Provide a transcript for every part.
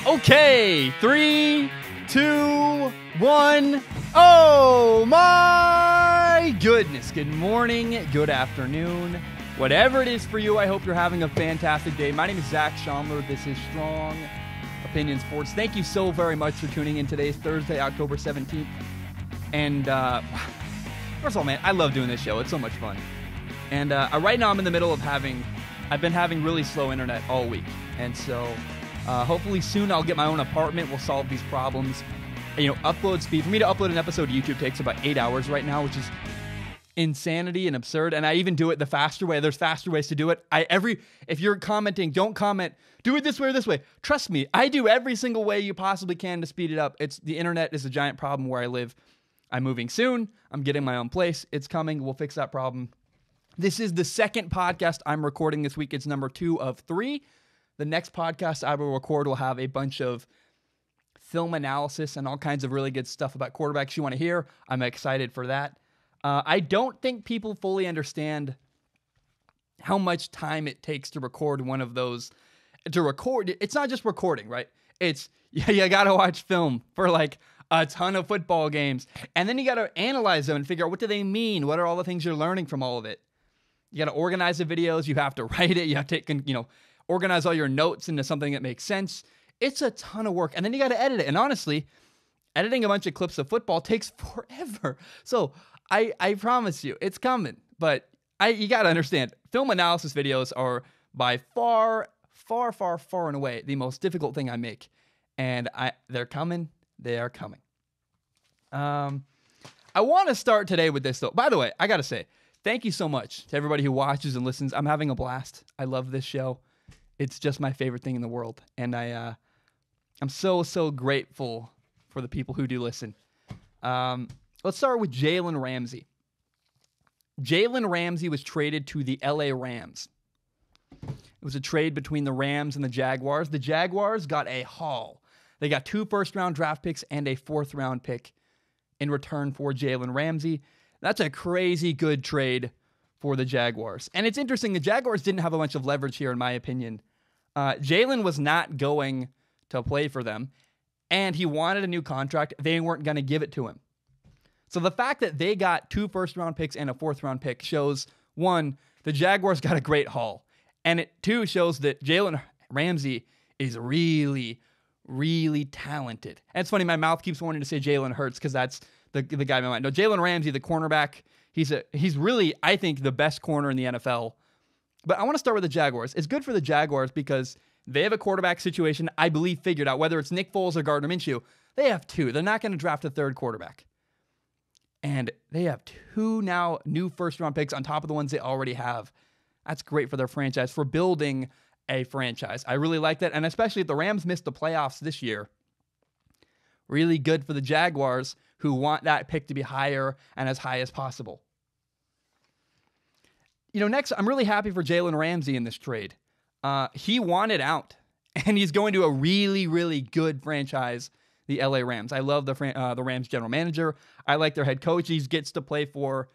Okay, 3, 2, 1. Oh my goodness. Good morning, good afternoon. Whatever it is for you, I hope you're having a fantastic day. My name is Zach Schomler. This is Strong Opinion Sports. Thank you so very much for tuning in. Today is Thursday, October 17th. And first of all, man, I love doing this show. It's so much fun. And right now I'm in the middle of I've been having really slow internet all week. And so hopefully soon I'll get my own apartment. We'll solve these problems. You know, upload speed. For me to upload an episode to YouTube takes about 8 hours right now, which is insanity and absurd. And I even do it the faster way. There's faster ways to do it. If you're commenting, don't comment, do it this way or this way. Trust me, I do every single way you possibly can to speed it up. The internet is a giant problem where I live. I'm moving soon. I'm getting my own place. It's coming. We'll fix that problem. This is the second podcast I'm recording this week. It's number 2 of 3. The next podcast I will record will have a bunch of film analysis and all kinds of really good stuff about quarterbacks you want to hear. I'm excited for that. I don't think people fully understand how much time it takes to record one of those. To record, it's not just recording, right? You got to watch film for like a ton of football games. And then you got to analyze them and figure out what do they mean? What are all the things you're learning from all of it? You got to organize the videos. You have to write it. You have to, organize all your notes into something that makes sense. It's a ton of work. And then you got to edit it. And honestly, editing a bunch of clips of football takes forever. So I promise you, it's coming. But you got to understand, film analysis videos are by far and away the most difficult thing I make. And they're coming. They are coming. I want to start today with this, though. By the way, I got to say, thank you so much to everybody who watches and listens. I'm having a blast. I love this show. It's just my favorite thing in the world. And I'm so grateful for the people who do listen. Let's start with Jalen Ramsey. Jalen Ramsey was traded to the LA Rams. It was a trade between the Rams and the Jaguars. The Jaguars got a haul. They got 2 first-round draft picks and a 4th-round pick in return for Jalen Ramsey. That's a crazy good trade for the Jaguars. And it's interesting, the Jaguars didn't have a bunch of leverage here, in my opinion. Jalen was not going to play for them, and he wanted a new contract. They weren't going to give it to him. So the fact that they got 2 first-round picks and a 4th-round pick shows, 1, the Jaguars got a great haul, and it 2 shows that Jalen Ramsey is really, really talented. And it's funny, my mouth keeps wanting to say Jalen Hurts because that's the guy in my mind. No, Jalen Ramsey, the cornerback, he's really, I think, the best corner in the NFL. But I want to start with the Jaguars. It's good for the Jaguars because they have a quarterback situation, I believe, figured out. Whether it's Nick Foles or Gardner Minshew, they have 2. They're not going to draft a 3rd quarterback. And they have 2 now new first-round picks on top of the ones they already have. That's great for their franchise, for building a franchise. I really like that. And especially if the Rams missed the playoffs this year, really good for the Jaguars, who want that pick to be higher and as high as possible. Next, I'm really happy for Jalen Ramsey in this trade. He wanted out, and he's going to a really, really good franchise, the LA Rams. I love the Rams general manager. I like their head coach. He gets to play for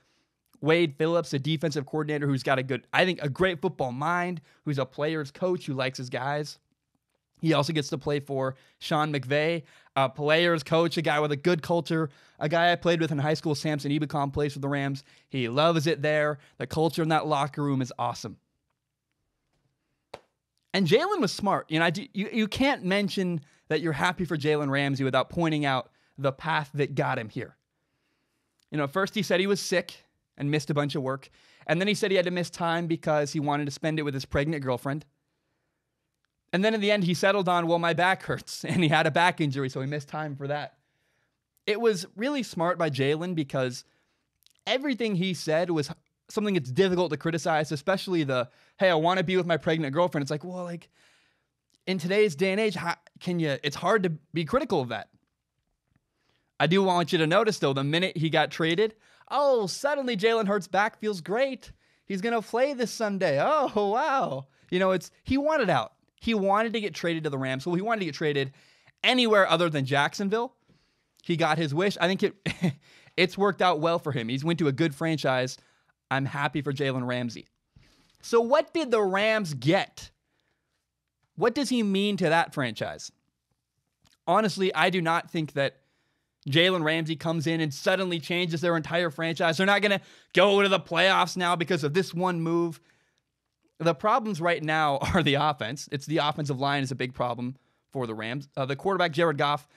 Wade Phillips, a defensive coordinator who's got a great football mind, who's a player's coach who likes his guys. He also gets to play for Sean McVay, a player's coach, a guy with a good culture, a guy I played with in high school, Samson Ebicom, plays for the Rams. He loves it there. The culture in that locker room is awesome. And Jalen was smart. You can't mention that you're happy for Jalen Ramsey without pointing out the path that got him here. First he said he was sick and missed a bunch of work. And then he said he had to miss time because he wanted to spend it with his pregnant girlfriend. And then in the end, he settled on, well, my back hurts, and he had a back injury, so he missed time for that. It was really smart by Jalen because everything he said was something that's difficult to criticize, especially hey, I want to be with my pregnant girlfriend. It's like, well, in today's day and age, it's hard to be critical of that. I do want you to notice, though, the minute he got traded, suddenly Jalen Hurts' back feels great. He's going to play this Sunday. Oh, wow. He wanted out. He wanted to get traded to the Rams. Well, he wanted to get traded anywhere other than Jacksonville. He got his wish. I think it's worked out well for him. He's went to a good franchise. I'm happy for Jalen Ramsey. So what did the Rams get? What does he mean to that franchise? Honestly, I do not think that Jalen Ramsey comes in and suddenly changes their entire franchise. They're not going to go to the playoffs now because of this one move. The problems right now are the offense. It's the offensive line is a big problem for the Rams. The quarterback, Jared Goff,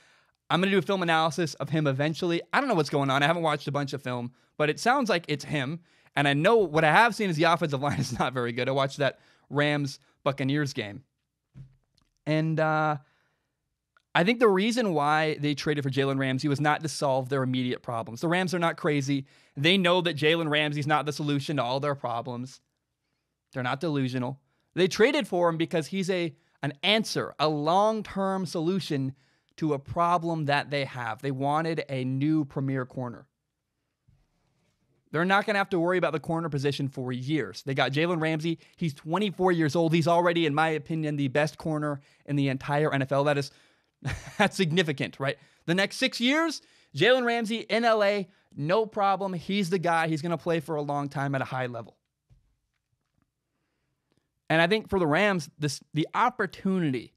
I'm going to do a film analysis of him eventually. I don't know what's going on. I haven't watched a bunch of film, but it sounds like it's him. And I know what I have seen is the offensive line is not very good. I watched that Rams-Buccaneers game. And I think the reason why they traded for Jalen Ramsey was not to solve their immediate problems. The Rams are not crazy. They know that Jalen Ramsey's not the solution to all their problems. They're not delusional. They traded for him because he's an answer, a long-term solution to a problem that they have. They wanted a new premier corner. They're not going to have to worry about the corner position for years. They got Jalen Ramsey. He's 24 years old. He's already, in my opinion, the best corner in the entire NFL. That's significant, right? The next 6 years, Jalen Ramsey in LA, no problem. He's the guy. He's going to play for a long time at a high level. And I think for the Rams, the opportunity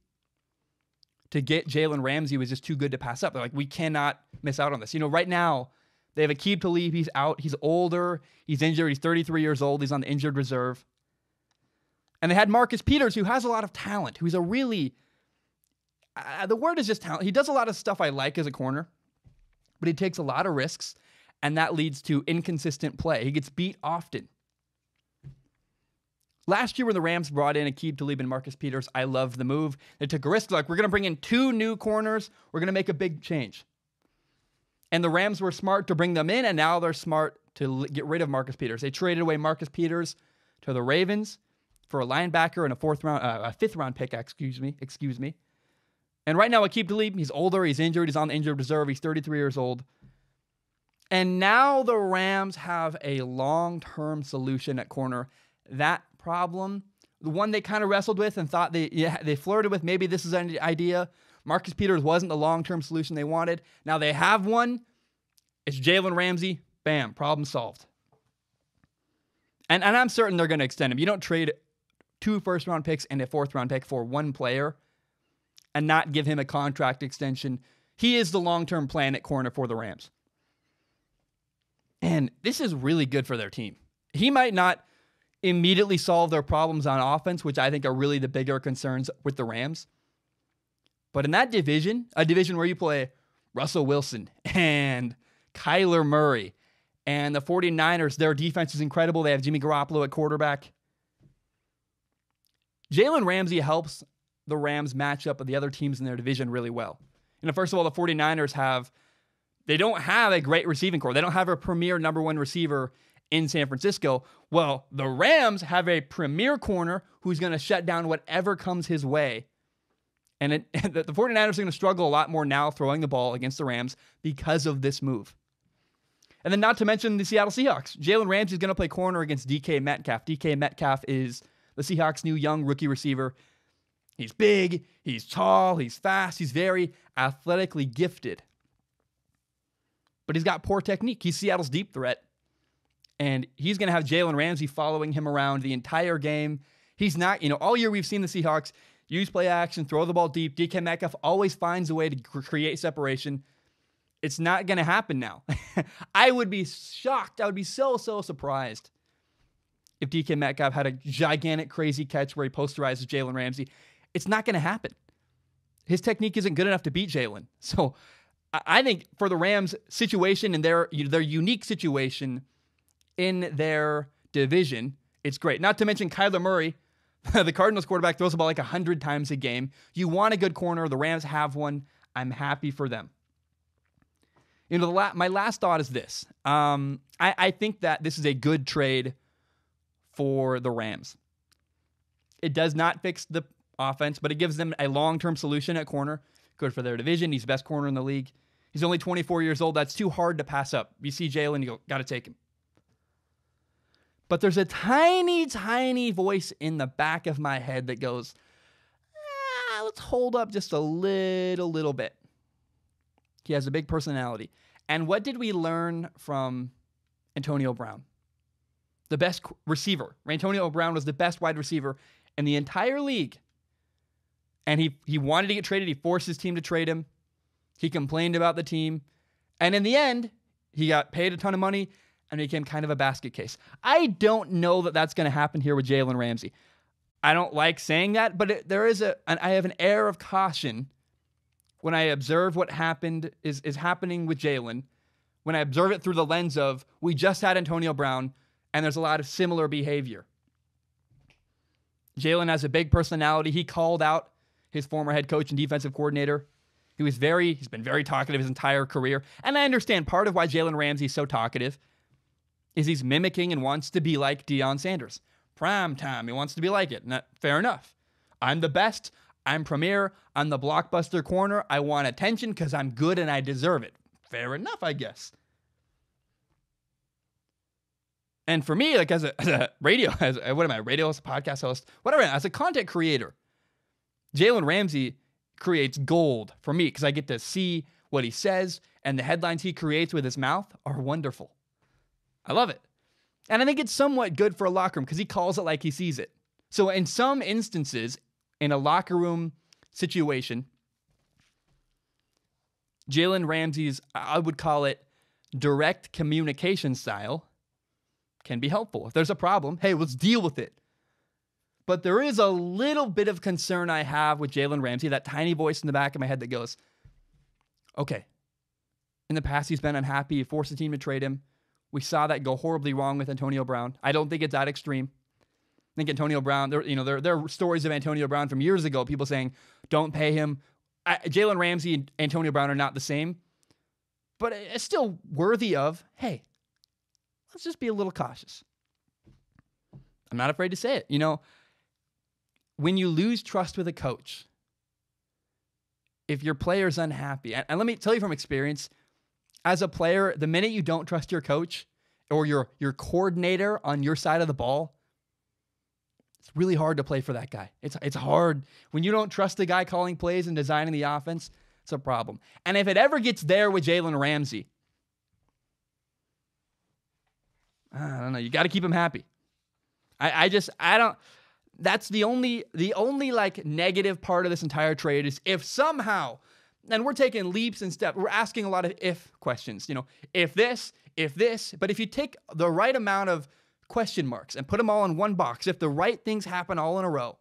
to get Jalen Ramsey was just too good to pass up. They're like, we cannot miss out on this. Right now, they have Aqib Talib. He's out. He's older. He's injured. He's 33 years old. He's on the injured reserve. And they had Marcus Peters, who has a lot of talent, who's a really... the word is just talent. He does a lot of stuff I like as a corner, but he takes a lot of risks, and that leads to inconsistent play. He gets beat often. Last year when the Rams brought in Aqib Talib and Marcus Peters, I loved the move. They took a risk. Like, we're going to bring in 2 new corners. We're going to make a big change. And the Rams were smart to bring them in, and now they're smart to get rid of Marcus Peters. They traded away Marcus Peters to the Ravens for a linebacker and a fifth-round pick, excuse me. And right now, Aqib Talib, he's older, he's injured, he's on the injured reserve, he's 33 years old. And now the Rams have a long-term solution at corner. That problem, the one they kind of wrestled with and thought they flirted with, maybe this is an idea. Marcus Peters wasn't the long-term solution they wanted. Now they have one. It's Jalen Ramsey. Bam, problem solved. And I'm certain they're going to extend him. You don't trade 2 first-round picks and a 4th-round pick for one player and not give him a contract extension. He is the long-term plan at corner for the Rams. And this is really good for their team. He might not immediately solve their problems on offense, which I think are really the bigger concerns with the Rams. But in that division, a division where you play Russell Wilson and Kyler Murray and the 49ers, their defense is incredible. They have Jimmy Garoppolo at quarterback. Jalen Ramsey helps the Rams match up with the other teams in their division really well. First of all, the 49ers they don't have a great receiving corps. They don't have a premier number 1 receiver in San Francisco. Well, the Rams have a premier corner who's going to shut down whatever comes his way. And the 49ers are going to struggle a lot more now throwing the ball against the Rams because of this move. And then not to mention the Seattle Seahawks. Jalen Ramsey is going to play corner against DK Metcalf. DK Metcalf is the Seahawks' new young rookie receiver. He's big, he's tall, he's fast, he's very athletically gifted. But he's got poor technique. He's Seattle's deep threat. And he's going to have Jalen Ramsey following him around the entire game. He's not, all year we've seen the Seahawks use play action, throw the ball deep. DK Metcalf always finds a way to create separation. It's not going to happen now. I would be shocked. I would be so surprised if DK Metcalf had a gigantic, crazy catch where he posterizes Jalen Ramsey. It's not going to happen. His technique isn't good enough to beat Jalen. So I think for the Rams' situation and their unique situation in their division, it's great. Not to mention Kyler Murray, the Cardinals quarterback, throws the ball like 100 times a game. You want a good corner. The Rams have one. I'm happy for them. My last thought is this. I think that this is a good trade for the Rams. It does not fix the offense, but it gives them a long-term solution at corner. Good for their division. He's the best corner in the league. He's only 24 years old. That's too hard to pass up. You see Jalen, you go, got to take him. But there's a tiny, tiny voice in the back of my head that goes, let's hold up just a little bit. He has a big personality. And what did we learn from Antonio Brown? The best receiver. Antonio Brown was the best wide receiver in the entire league. And he wanted to get traded. He forced his team to trade him. He complained about the team. And in the end, he got paid a ton of money and became kind of a basket case. I don't know that that's going to happen here with Jalen Ramsey. I don't like saying that, but I have an air of caution when I observe what happened is happening with Jalen, when I observe it through the lens of we just had Antonio Brown and there's a lot of similar behavior. Jalen has a big personality. He called out his former head coach and defensive coordinator. He's been very talkative his entire career. And I understand part of why Jalen Ramsey is so talkative is he's mimicking and wants to be like Deion Sanders. Prime time, he wants to be like it. Fair enough. I'm the best. I'm premier. I'm the blockbuster corner. I want attention because I'm good and I deserve it. Fair enough, I guess. And for me, like as a radio, radio host, podcast host, whatever, as a content creator, Jalen Ramsey creates gold for me because I get to see what he says, and the headlines he creates with his mouth are wonderful. I love it. And I think it's somewhat good for a locker room because he calls it like he sees it. So in some instances, in a locker room situation, Jalen Ramsey's, I would call it direct communication style, can be helpful. If there's a problem, hey, let's deal with it. But there is a little bit of concern I have with Jalen Ramsey, that tiny voice in the back of my head that goes, okay, in the past he's been unhappy, he forced the team to trade him. We saw that go horribly wrong with Antonio Brown. I don't think it's that extreme. I think Antonio Brown, there are stories of Antonio Brown from years ago, people saying, don't pay him. Jalen Ramsey and Antonio Brown are not the same, but it's still worthy of, hey, let's just be a little cautious. I'm not afraid to say it. When you lose trust with a coach, if your player's unhappy, and let me tell you from experience, as a player, the minute you don't trust your coach or your coordinator on your side of the ball, it's really hard to play for that guy. It's hard. When you don't trust the guy calling plays and designing the offense, it's a problem. And if it ever gets there with Jalen Ramsey, I don't know. You got to keep him happy. I don't. That's the only like negative part of this entire trade is if somehow, and we're taking leaps and steps, we're asking a lot of if questions, if this, but if you take the right amount of question marks and put them all in one box, if the right things happen all in a row,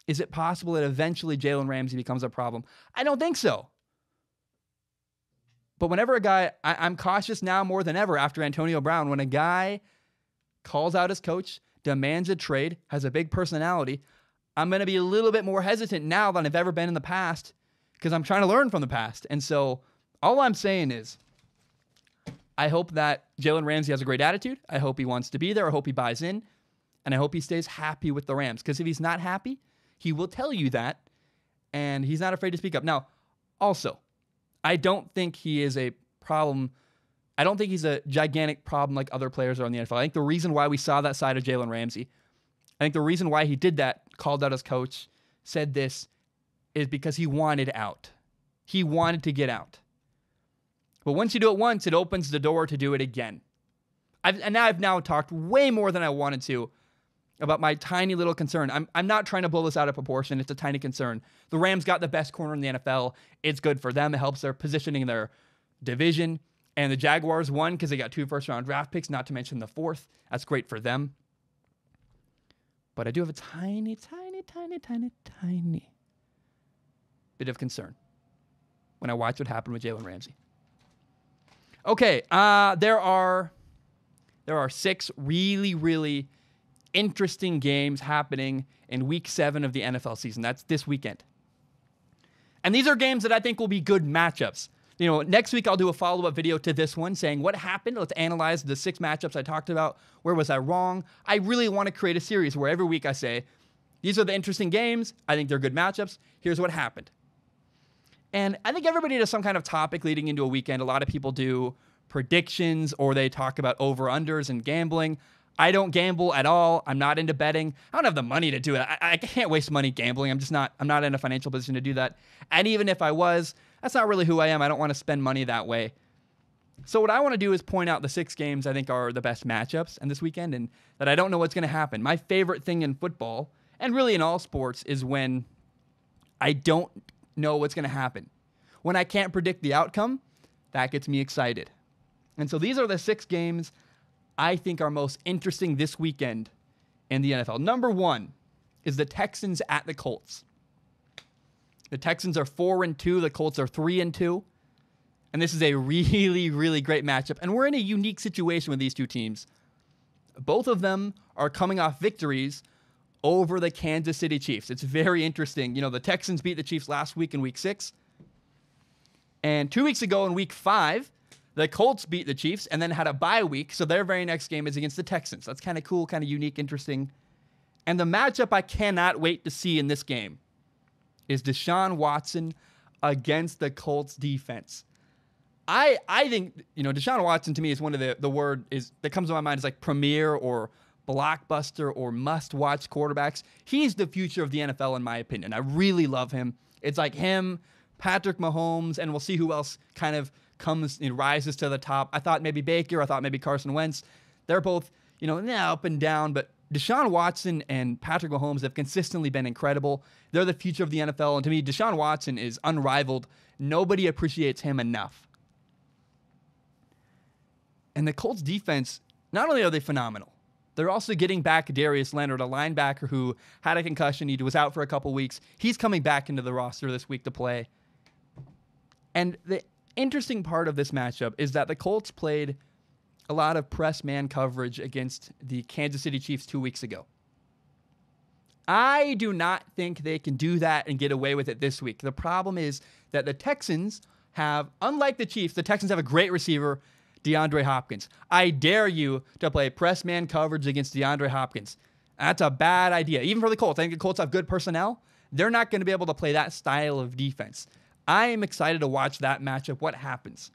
is it possible that eventually Jalen Ramsey becomes a problem? I don't think so. But whenever a guy, I'm cautious now more than ever after Antonio Brown, when a guy calls out his coach, demands a trade, has a big personality, I'm going to be a little bit more hesitant now than I've ever been in the past because I'm trying to learn from the past. And so all I'm saying is I hope that Jalen Ramsey has a great attitude. I hope he wants to be there. I hope he buys in. And I hope he stays happy with the Rams because if he's not happy, he will tell you that. And he's not afraid to speak up. Now, also, I don't think he is a problem. I don't think he's a gigantic problem like other players are in the NFL. I think the reason why we saw that side of Jalen Ramsey, I think the reason why he did that, called out his coach, said this, is because he wanted out. He wanted to get out. But once you do it once, it opens the door to do it again. I've now talked way more than I wanted to about my tiny little concern. I'm not trying to blow this out of proportion. It's a tiny concern. The Rams got the best corner in the NFL. It's good for them. It helps their positioning in their division. And the Jaguars won because they got 2 first-round draft picks, not to mention the 4th. That's great for them. But I do have a tiny bit of concern when I watch what happened with Jalen Ramsey. Okay, there are 6 really, really interesting games happening in Week 7 of the NFL season. That's this weekend. And these are games that I think will be good matchups. Next week I'll do a follow-up video to this one saying what happened. Let's analyze the 6 matchups I talked about. Where was I wrong? I really want to create a series where every week I say, these are the interesting games. I think they're good matchups. Here's what happened. And I think everybody does some kind of topic leading into a weekend. A lot of people do predictions or they talk about over-unders and gambling. I don't gamble at all. I'm not into betting. I don't have the money to do it. I can't waste money gambling. I'm not in a financial position to do that. And even if I was, that's not really who I am. I don't want to spend money that way. So what I want to do is point out the 6 games I think are the best matchups in this weekend and that I don't know what's going to happen. My favorite thing in football, and really in all sports, is when I don't know what's going to happen. when I can't predict the outcome, that gets me excited. And so these are the 6 games I think are most interesting this weekend in the NFL. Number 1 is the Texans at the Colts. The Texans are 4-2. The Colts are 3-2. And this is a really, really great matchup. And we're in a unique situation with these two teams. Both of them are coming off victories over the Kansas City Chiefs. It's very interesting. You know, the Texans beat the Chiefs last week in week 6. And 2 weeks ago in week 5, the Colts beat the Chiefs and then had a bye week. So their very next game is against the Texans. That's kind of cool, kind of unique, interesting. And the matchup I cannot wait to see in this game is Deshaun Watson against the Colts defense. I think, you know, Deshaun Watson to me is one of the word is that comes to my mind is like premier or blockbuster or must-watch quarterbacks. He's the future of the NFL in my opinion. I really love him. It's like him, Patrick Mahomes, and we'll see who else kind of comes and rises to the top. I thought maybe Baker. I thought maybe Carson Wentz. They're both, you know, up and down, but Deshaun Watson and Patrick Mahomes have consistently been incredible. They're the future of the NFL, and to me, Deshaun Watson is unrivaled. Nobody appreciates him enough. And the Colts defense, not only are they phenomenal, they're also getting back Darius Leonard, a linebacker who had a concussion. He was out for a couple weeks. He's coming back into the roster this week to play. And the interesting part of this matchup is that the Colts played a lot of press man coverage against the Kansas City Chiefs 2 weeks ago. I do not think they can do that and get away with it this week. The problem is that the Texans have, unlike the Chiefs, the Texans have a great receiver, DeAndre Hopkins. I dare you to play press man coverage against DeAndre Hopkins. That's a bad idea. Even for the Colts. I think the Colts have good personnel. They're not going to be able to play that style of defense. I am excited to watch that matchup, what happens.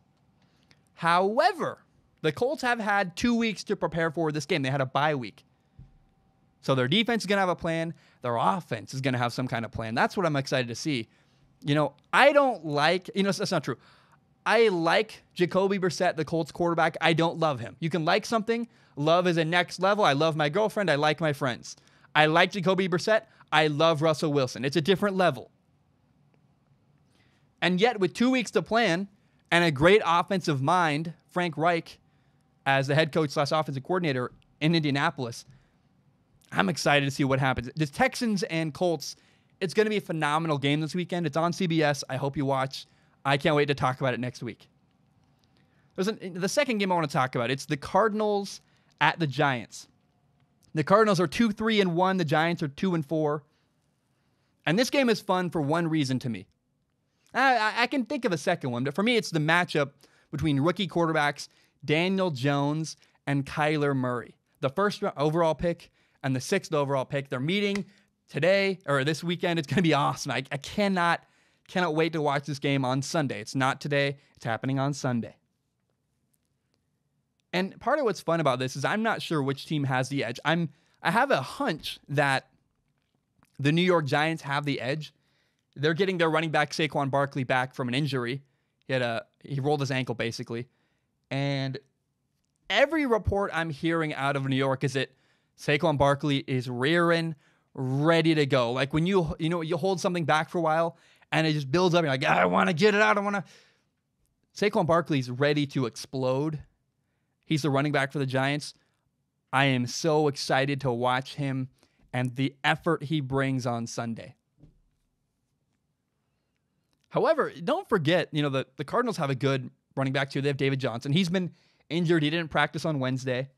However, the Colts have had 2 weeks to prepare for this game. They had a bye week. So their defense is going to have a plan. Their offense is going to have some kind of plan. That's what I'm excited to see. You know, I don't like, that's not true. I like Jacoby Brissett, the Colts quarterback. I don't love him. You can like something. Love is a next level. I love my girlfriend. I like my friends. I like Jacoby Brissett. I love Russell Wilson. It's a different level. And yet, with 2 weeks to plan and a great offensive mind, Frank Reich, as the head coach / offensive coordinator in Indianapolis, I'm excited to see what happens. The Texans and Colts, it's going to be a phenomenal game this weekend. It's on CBS. I hope you watch. I can't wait to talk about it next week. The second game I want to talk about, it's the Cardinals at the Giants. The Cardinals are 2-3-1. The Giants are 2-4. And this game is fun for one reason to me. I can think of a second one, but for me, it's the matchup between rookie quarterbacks Daniel Jones and Kyler Murray. The first overall pick and the 6th overall pick. They're meeting today or this weekend. It's going to be awesome. I cannot wait to watch this game on Sunday. It's not today. It's happening on Sunday. And part of what's fun about this is I'm not sure which team has the edge. I have a hunch that the New York Giants have the edge. They're getting their running back Saquon Barkley back from an injury. He rolled his ankle basically. And every report I'm hearing out of New York is that Saquon Barkley is rearing, ready to go. Like when you hold something back for a while and it just builds up. You're like, I want to get it out. Saquon Barkley's ready to explode. He's the running back for the Giants. I am so excited to watch him and the effort he brings on Sunday. However, don't forget, the Cardinals have a good running back too. They have David Johnson. He's been injured. He didn't practice on Wednesday,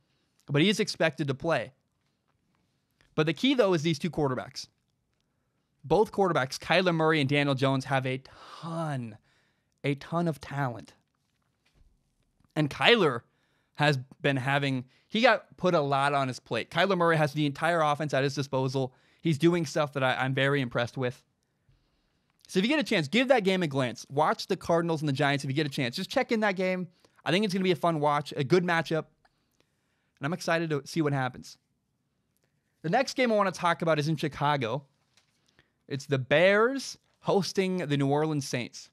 but he is expected to play. But the key, though, is these two quarterbacks. Both quarterbacks, Kyler Murray and Daniel Jones, have a ton of talent. And Kyler has been he got put a lot on his plate. Kyler Murray has the entire offense at his disposal. He's doing stuff that I'm very impressed with. So if you get a chance, give that game a glance. Watch the Cardinals and the Giants if you get a chance. Just check in that game. I think it's going to be a fun watch, a good matchup. And I'm excited to see what happens. The next game I want to talk about is in Chicago. It's the Bears hosting the New Orleans Saints.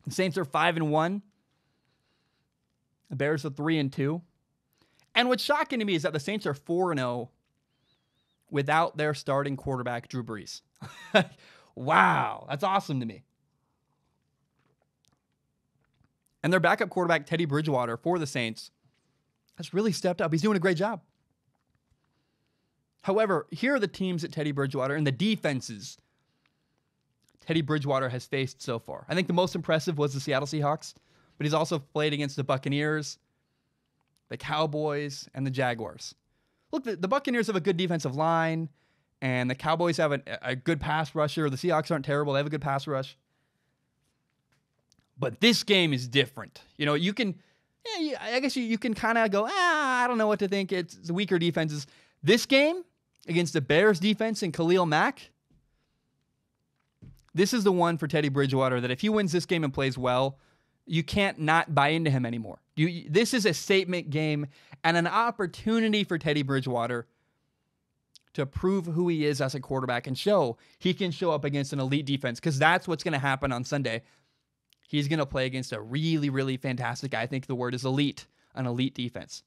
The Saints are 5-1. The Bears are 3-2. And what's shocking to me is that the Saints are 4-0 without their starting quarterback, Drew Brees. Wow, that's awesome to me. And their backup quarterback, Teddy Bridgewater, for the Saints, has really stepped up. He's doing a great job. However, here are the teams that Teddy Bridgewater and the defenses Teddy Bridgewater has faced so far. I think the most impressive was the Seattle Seahawks, but he's also played against the Buccaneers, the Cowboys, and the Jaguars. Look, the Buccaneers have a good defensive line, and the Cowboys have a good pass rusher. The Seahawks aren't terrible. They have a good pass rush. But this game is different. You know, you can, I guess you can kind of go, I don't know what to think. It's the weaker defenses. This game against the Bears defense and Khalil Mack, this is the one for Teddy Bridgewater that if he wins this game and plays well, you can't not buy into him anymore. This is a statement game and an opportunity for Teddy Bridgewater to prove who he is as a quarterback and show he can show up against an elite defense, because that's what's going to happen on Sunday. He's going to play against a really, really fantastic, I think the word is elite, an elite defense.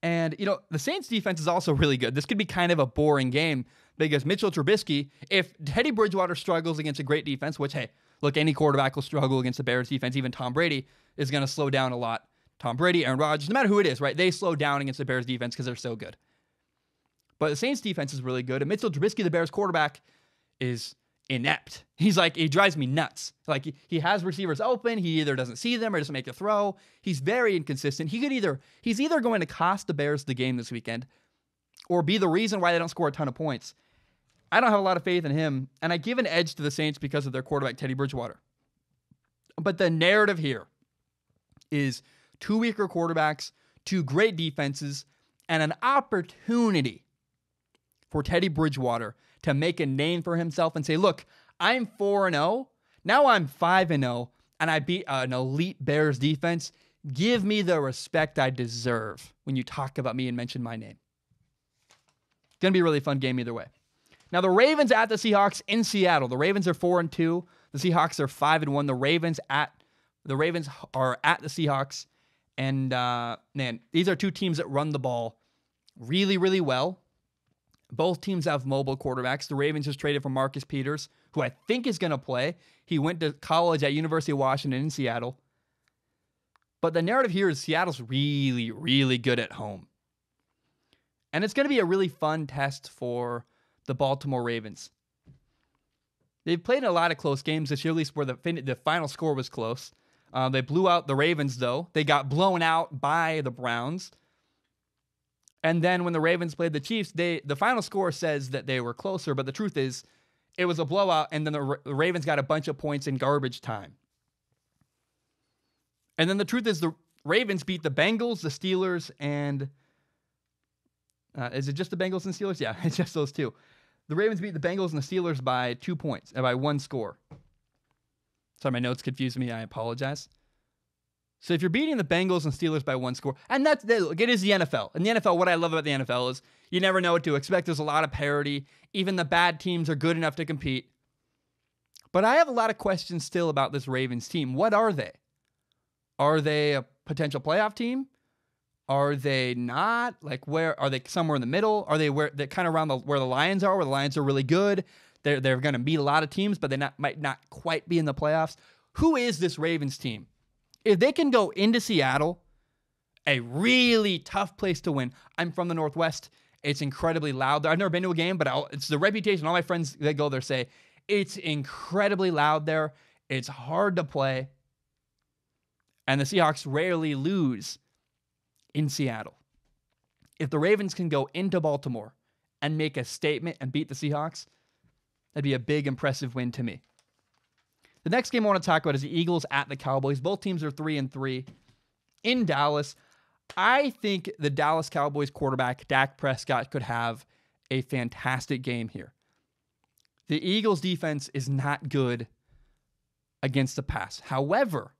And, you know, the Saints defense is also really good. This could be kind of a boring game because Mitchell Trubisky, if Teddy Bridgewater struggles against a great defense, which, hey, look, any quarterback will struggle against the Bears defense. Even Tom Brady is going to slow down a lot. Tom Brady, Aaron Rodgers, no matter who it is, right? They slow down against the Bears defense because they're so good. But the Saints defense is really good. And Mitchell Trubisky, the Bears quarterback, is inept. He drives me nuts. Like, he has receivers open. He either doesn't see them or doesn't make a throw. He's very inconsistent. He's either going to cost the Bears the game this weekend or be the reason why they don't score a ton of points. I don't have a lot of faith in him, and I give an edge to the Saints because of their quarterback, Teddy Bridgewater. But the narrative here is two weaker quarterbacks, two great defenses, and an opportunity for Teddy Bridgewater to make a name for himself and say, look, I'm 4-0. Now I'm 5-0, and I beat an elite Bears defense. Give me the respect I deserve when you talk about me and mention my name. It's going to be a really fun game either way. Now, the Ravens at the Seahawks in Seattle. The Ravens are 4-2. The Seahawks are 5-1. The Ravens are at the Seahawks. And, man, these are two teams that run the ball really, really well. Both teams have mobile quarterbacks. The Ravens just traded for Marcus Peters, who I think is going to play. He went to college at University of Washington in Seattle. But the narrative here is Seattle's really, really good at home. And it's going to be a really fun test for the Baltimore Ravens. They've played a lot of close games this year, at least where the final score was close. They blew out the Ravens, though. They got blown out by the Browns. And then when the Ravens played the Chiefs, the final score says that they were closer, but the truth is it was a blowout, and then the Ravens got a bunch of points in garbage time. And then the truth is the Ravens beat the Bengals, the Steelers, and is it just the Bengals and Steelers? Yeah, it's just those two. The Ravens beat the Bengals and the Steelers by 2 points, by one score. Sorry, my notes confused me. I apologize. So if you're beating the Bengals and Steelers by one score, and look, it is the NFL. In the NFL, what I love about the NFL is you never know what to expect. There's a lot of parity. Even the bad teams are good enough to compete. But I have a lot of questions still about this Ravens team. What are they? Are they a potential playoff team? Are they not? Like, where are they? Somewhere in the middle? Are they where they're kind of around where the Lions are? Where the Lions are really good. They're going to beat a lot of teams, but they might not quite be in the playoffs. Who is this Ravens team? If they can go into Seattle, a really tough place to win. I'm from the Northwest. It's incredibly loud there. I've never been to a game, but it's the reputation. All my friends that go there say it's incredibly loud there. It's hard to play. And the Seahawks rarely lose in Seattle. If the Ravens can go into Baltimore and make a statement and beat the Seahawks, that'd be a big, impressive win to me. The next game I want to talk about is the Eagles at the Cowboys. Both teams are 3-3 in Dallas. I think the Dallas Cowboys quarterback, Dak Prescott, could have a fantastic game here. The Eagles defense is not good against the pass. However,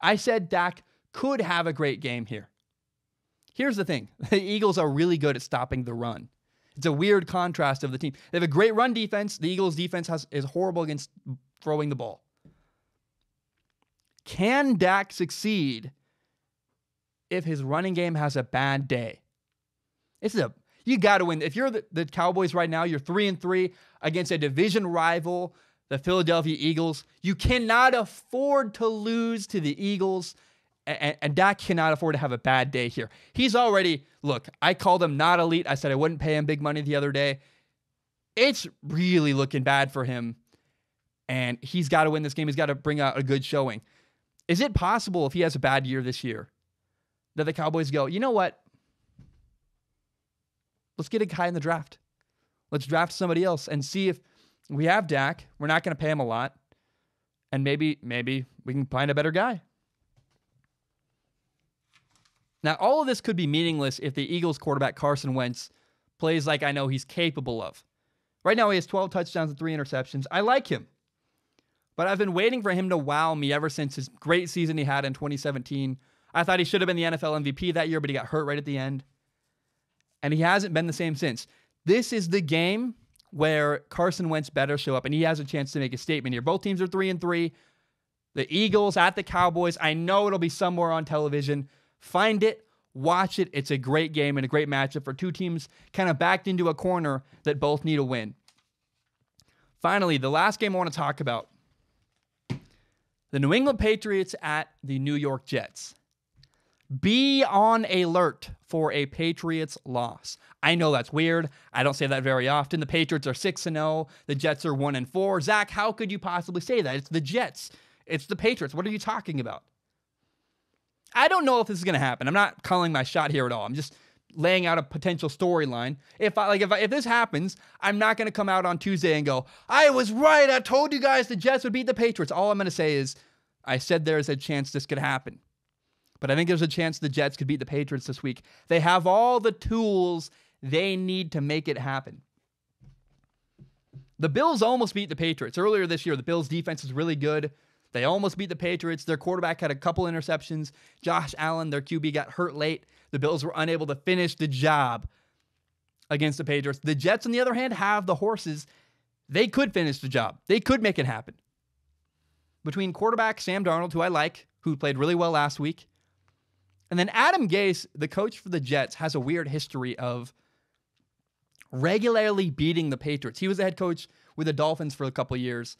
I said Dak could have a great game here. Here's the thing. The Eagles are really good at stopping the run. It's a weird contrast of the team. They have a great run defense. The Eagles defense is horrible against throwing the ball. Can Dak succeed if his running game has a bad day? You got to win. If you're the Cowboys right now, you're 3-3 against a division rival. the Philadelphia Eagles. You cannot afford to lose to the Eagles, and Dak cannot afford to have a bad day here. He's already, look, I called him not elite. I said I wouldn't pay him big money the other day. It's really looking bad for him, and he's got to win this game. He's got to bring out a good showing. Is it possible if he has a bad year this year that the Cowboys go, you know what? Let's get a guy in the draft. Let's draft somebody else and see if we have Dak. We're not going to pay him a lot. And maybe we can find a better guy. Now, all of this could be meaningless if the Eagles quarterback Carson Wentz plays like I know he's capable of. Right now, he has 12 touchdowns and 3 interceptions. I like him. But I've been waiting for him to wow me ever since his great season he had in 2017. I thought he should have been the NFL MVP that year, but he got hurt right at the end. And he hasn't been the same since. This is the game where Carson Wentz better show up, and he has a chance to make a statement here. Both teams are 3-3. The Eagles at the Cowboys. I know it'll be somewhere on television. Find it, watch it. It's a great game and a great matchup for two teams kind of backed into a corner that both need a win. Finally, the last game I want to talk about. The New England Patriots at the New York Jets. Be on alert for a Patriots loss. I know that's weird. I don't say that very often. The Patriots are 6-0. The Jets are 1-4. Zach, how could you possibly say that? It's the Jets. It's the Patriots. What are you talking about? I don't know if this is going to happen. I'm not calling my shot here at all. I'm just laying out a potential storyline. If this happens, I'm not going to come out on Tuesday and go, I was right. I told you guys the Jets would beat the Patriots. All I'm going to say is I said there's a chance this could happen. But I think there's a chance the Jets could beat the Patriots this week. They have all the tools they need to make it happen. The Bills almost beat the Patriots. Earlier this year, the Bills' defense is really good. They almost beat the Patriots. Their quarterback had a couple interceptions. Josh Allen, their QB, got hurt late. The Bills were unable to finish the job against the Patriots. The Jets, on the other hand, have the horses. They could finish the job. They could make it happen. Between quarterback Sam Darnold, who I like, who played really well last week, and then Adam Gase, the coach for the Jets, has a weird history of regularly beating the Patriots. He was the head coach with the Dolphins for a couple of years.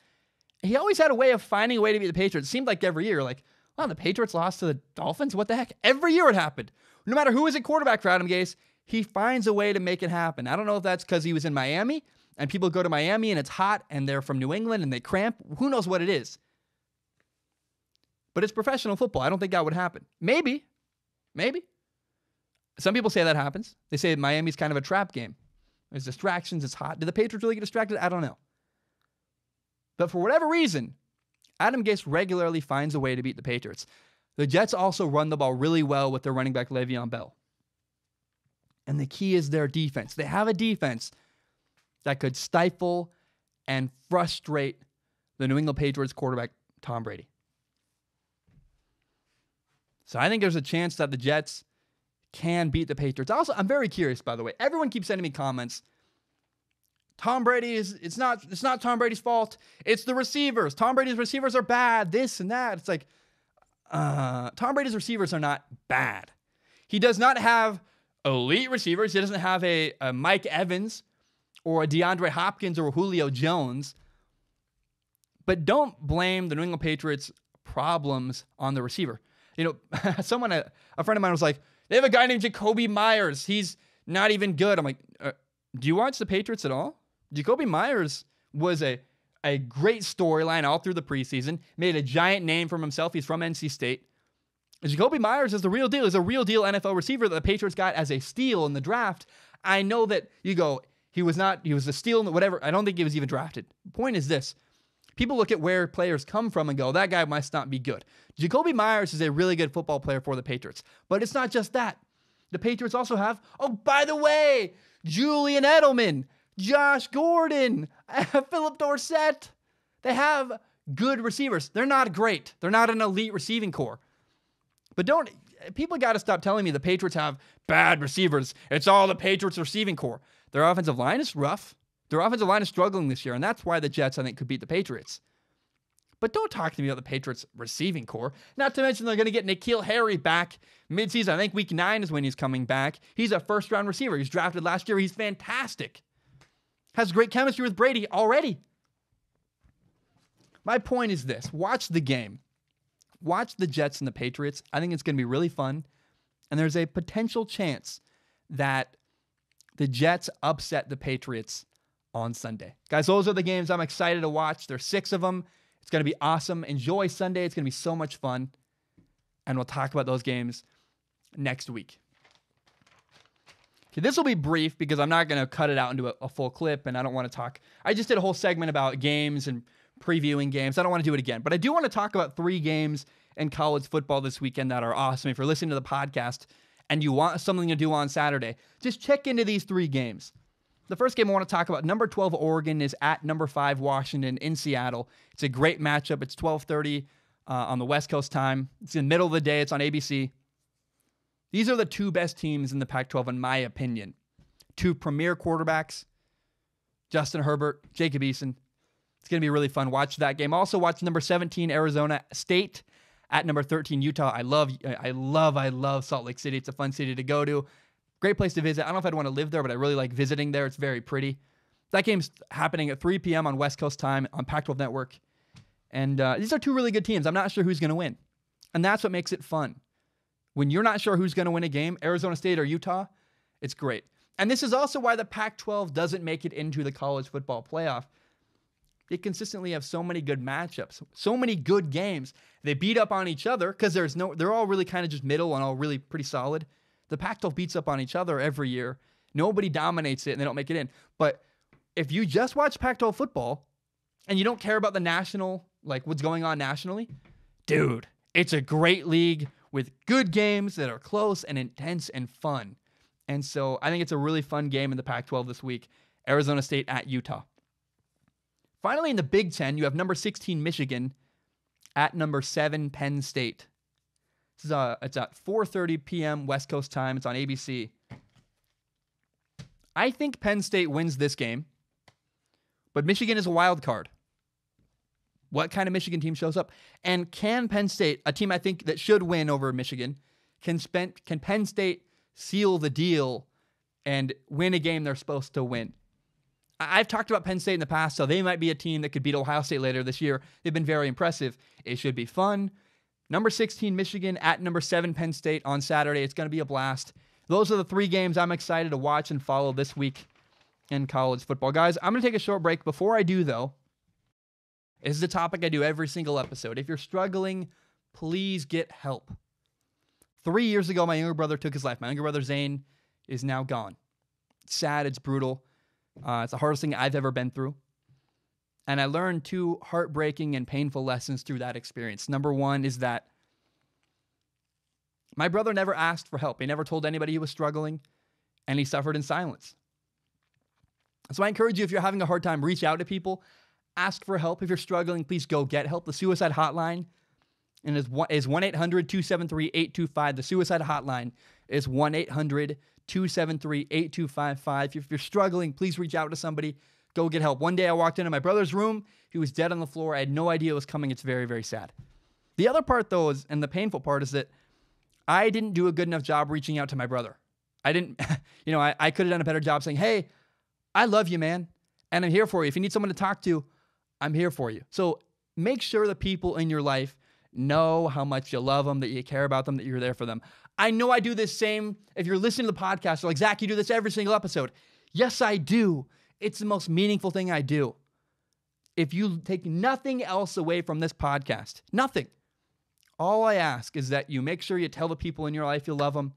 He always had a way of finding a way to beat the Patriots. It seemed like every year, like, wow, the Patriots lost to the Dolphins? What the heck? Every year it happened. No matter who is at quarterback for Adam Gase, he finds a way to make it happen. I don't know if that's because he was in Miami and people go to Miami and it's hot and they're from New England and they cramp. Who knows what it is? But it's professional football. I don't think that would happen. Maybe. Some people say that happens. They say Miami's kind of a trap game. There's distractions. It's hot. Did the Patriots really get distracted? I don't know. But for whatever reason, Adam Gase regularly finds a way to beat the Patriots. The Jets also run the ball really well with their running back Le'Veon Bell. And the key is their defense. They have a defense that could stifle and frustrate the New England Patriots quarterback Tom Brady. So I think there's a chance that the Jets can beat the Patriots. Also, I'm very curious, by the way. Everyone keeps sending me comments. Tom Brady it's not Tom Brady's fault. It's the receivers. Tom Brady's receivers are bad, this and that. It's like, Tom Brady's receivers are not bad. He does not have elite receivers. He doesn't have a Mike Evans or a DeAndre Hopkins or a Julio Jones. But don't blame the New England Patriots' problems on the receiver. You know, a friend of mine was like, they have a guy named Jacoby Myers. He's not even good. I'm like, do you watch the Patriots at all? Jacoby Myers was a great storyline all through the preseason, made a giant name for himself. He's from NC State. Jacoby Myers is the real deal. He's a real deal NFL receiver that the Patriots got as a steal in the draft. I know that you go, he was a steal in whatever. I don't think he was even drafted. The point is this. People look at where players come from and go, that guy must not be good. Jacoby Myers is a really good football player for the Patriots. But it's not just that. The Patriots also have, oh, by the way, Julian Edelman, Josh Gordon, Philip Dorsett. They have good receivers. They're not great. They're not an elite receiving core. But people got to stop telling me the Patriots have bad receivers. It's all the Patriots receiving core. Their offensive line is rough. Their offensive line is struggling this year, and that's why the Jets, I think, could beat the Patriots. But don't talk to me about the Patriots receiving core. Not to mention they're going to get N'Keal Harry back midseason. I think week 9 is when he's coming back. He's a first-round receiver. He was drafted last year. He's fantastic. Has great chemistry with Brady already. My point is this. Watch the game. Watch the Jets and the Patriots. I think it's going to be really fun. And there's a potential chance that the Jets upset the Patriots on Sunday. Guys, those are the games I'm excited to watch. There's 6 of them. It's going to be awesome. Enjoy Sunday. It's going to be so much fun. And we'll talk about those games next week. Okay, this will be brief because I'm not going to cut it out into a full clip, and I don't want to talk. I just did a whole segment about games and previewing games. I don't want to do it again, but I do want to talk about 3 games in college football this weekend that are awesome. If you're listening to the podcast and you want something to do on Saturday, just check into these 3 games. The first game I want to talk about, number 12 Oregon is at number 5 Washington in Seattle. It's a great matchup. It's 12:30 on the West Coast time. It's in the middle of the day. It's on ABC. These are the 2 best teams in the Pac-12, in my opinion. 2 premier quarterbacks, Justin Herbert, Jacob Eason. It's going to be really fun. Watch that game. Also watch number 17 Arizona State at number 13 Utah. I love Salt Lake City. It's a fun city to go to. Great place to visit. I don't know if I'd want to live there, but I really like visiting there. It's very pretty. That game's happening at 3 p.m. on West Coast time on Pac-12 Network. And these are 2 really good teams. I'm not sure who's going to win. And that's what makes it fun. When you're not sure who's going to win a game, Arizona State or Utah, it's great. And this is also why the Pac-12 doesn't make it into the college football playoff. They consistently have so many good matchups, so many good games. They beat up on each other because they're all really kind of just middle and all really pretty solid. The Pac-12 beats up on each other every year. Nobody dominates it and they don't make it in. But if you just watch Pac-12 football and you don't care about the national, like what's going on nationally, dude, it's a great league with good games that are close and intense and fun. And so I think it's a really fun game in the Pac-12 this week. Arizona State at Utah. Finally, in the Big Ten, you have number 16 Michigan at number 7 Penn State. It's at 4:30 p.m. West Coast time. It's on ABC. I think Penn State wins this game, but Michigan is a wild card. What kind of Michigan team shows up? And can Penn State, a team I think that should win over Michigan, can Penn State seal the deal and win a game they're supposed to win? I've talked about Penn State in the past, so they might be a team that could beat Ohio State later this year. They've been very impressive. It should be fun. Number 16 Michigan at number 7 Penn State on Saturday. It's going to be a blast. Those are the 3 games I'm excited to watch and follow this week in college football. Guys, I'm going to take a short break. Before I do, though, this is a topic I do every single episode. If you're struggling, please get help. 3 years ago, my younger brother took his life. My younger brother, Zane, is now gone. It's sad. It's brutal. It's the hardest thing I've ever been through. And I learned 2 heartbreaking and painful lessons through that experience. Number 1 is that my brother never asked for help. He never told anybody he was struggling, and he suffered in silence. So I encourage you, if you're having a hard time, reach out to people. Ask for help. If you're struggling, please go get help. The suicide hotline is 1-800-273-8255. The suicide hotline is 1-800-273-8255. If you're struggling, please reach out to somebody. Go get help. One day I walked into my brother's room. He was dead on the floor. I had no idea it was coming. It's very, very sad. The other part, though, and the painful part, is that I didn't do a good enough job reaching out to my brother. I didn't, I could have done a better job saying, hey, I love you, man, and I'm here for you. If you need someone to talk to, I'm here for you. So make sure the people in your life know how much you love them, that you care about them, that you're there for them. I know I do this same. If you're listening to the podcast, you're like, Zach, you do this every single episode. Yes, I do. It's the most meaningful thing I do. If you take nothing else away from this podcast, nothing, all I ask is that you make sure you tell the people in your life you love them,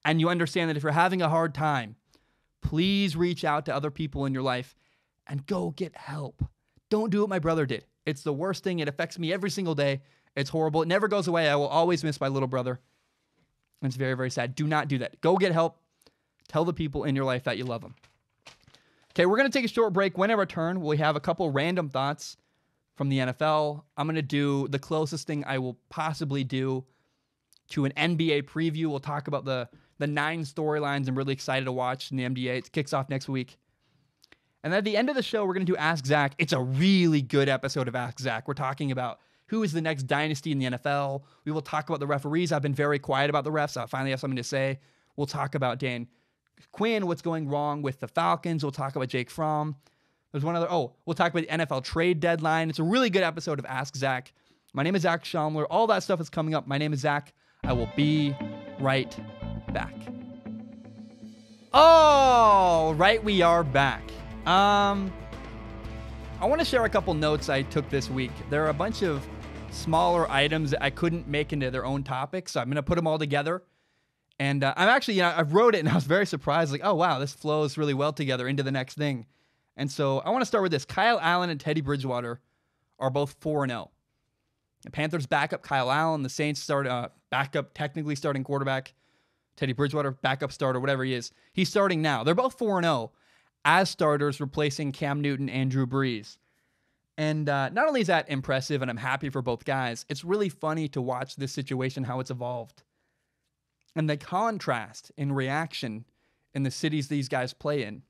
and you understand that if you're having a hard time, please reach out to other people in your life and go get help. Don't do what my brother did. It's the worst thing. It affects me every single day. It's horrible. It never goes away. I will always miss my little brother. It's very, very sad. Do not do that. Go get help. Tell the people in your life that you love them. Okay, we're going to take a short break. When I return, we have a couple random thoughts from the NFL. I'm going to do the closest thing I will possibly do to an NBA preview. We'll talk about the 9 storylines I'm really excited to watch in the NBA. It kicks off next week. And at the end of the show, we're going to do Ask Zach. It's a really good episode of Ask Zach. We're talking about who is the next dynasty in the NFL. We will talk about the referees. I've been very quiet about the refs. I finally have something to say. We'll talk about Dan Quinn, what's going wrong with the Falcons. We'll talk about Jake Fromm. There's one other. Oh, we'll talk about the NFL trade deadline. It's a really good episode of Ask Zach. My name is Zach Schaumler. All that stuff is coming up. My name is Zach. I will be right back. Oh, right, we are back. I want to share a couple notes I took this week. There are a bunch of smaller items that I couldn't make into their own topics, so I'm going to put them all together. And I'm actually, I wrote it and I was very surprised, like, oh, wow, this flows really well together into the next thing. And so I want to start with this. Kyle Allen and Teddy Bridgewater are both 4-0. The Panthers backup Kyle Allen. The Saints backup, technically starting quarterback. Teddy Bridgewater, backup starter, whatever he is. He's starting now. They're both 4-0 as starters, replacing Cam Newton and Drew Brees. And not only is that impressive, and I'm happy for both guys, it's really funny to watch this situation, how it's evolved. And the contrast in reaction in the cities these guys play in.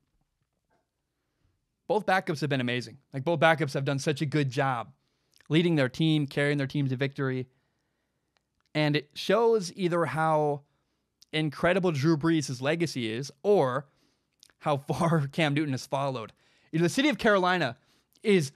Both backups have been amazing. Like, both backups have done such a good job leading their team, carrying their team to victory. And it shows either how incredible Drew Brees' legacy is or how far Cam Newton has followed. The city of Carolina is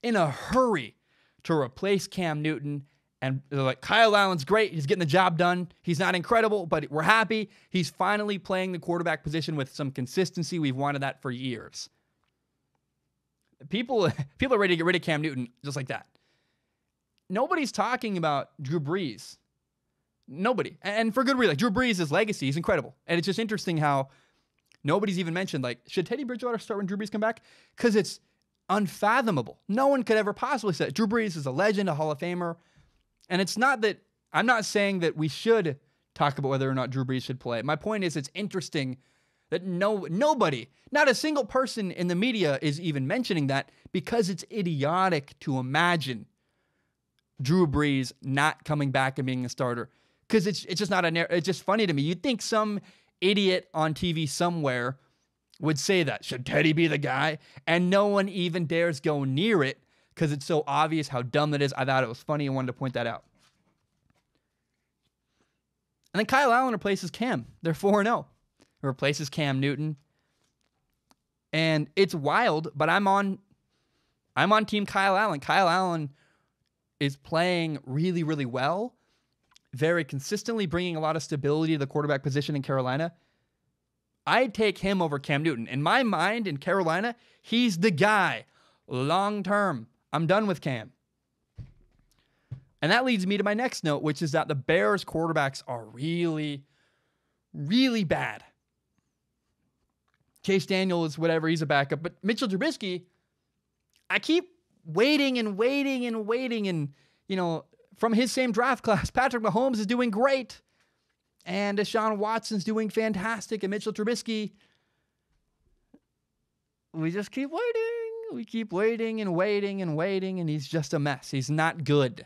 in a hurry to replace Cam Newton. And they're like, Kyle Allen's great. He's getting the job done. He's not incredible, but we're happy. He's finally playing the quarterback position with some consistency. We've wanted that for years. People are ready to get rid of Cam Newton just like that. Nobody's talking about Drew Brees. Nobody. And for good reason. Like, Drew Brees' legacy is incredible. And it's just interesting how nobody's even mentioned, like, should Teddy Bridgewater start when Drew Brees come back? Because it's unfathomable. No one could ever possibly say it. Drew Brees is a legend, a Hall of Famer. And it's not that, I'm not saying that we should talk about whether or not Drew Brees should play. My point is, it's interesting that nobody, not a single person in the media is even mentioning that, because it's idiotic to imagine Drew Brees not coming back and being a starter. Because it's just not it's just funny to me. You'd think some idiot on TV somewhere would say that. Should Teddy be the guy? And no one even dares go near it because it's so obvious how dumb that is. I thought it was funny and wanted to point that out. And then Kyle Allen replaces Cam. They're 4-0. Replaces Cam Newton. And it's wild, but I'm on team Kyle Allen. Kyle Allen is playing really, really well. Very consistently, bringing a lot of stability to the quarterback position in Carolina. I'd take him over Cam Newton. In my mind, in Carolina, he's the guy. Long term. I'm done with Cam. And that leads me to my next note, which is that the Bears quarterbacks are really, really bad. Chase Daniel is whatever, he's a backup. But Mitchell Trubisky, I keep waiting, and, you know, from his same draft class, Patrick Mahomes is doing great. And Deshaun Watson's doing fantastic. And Mitchell Trubisky, we just keep waiting. We keep waiting, and he's just a mess. He's not good.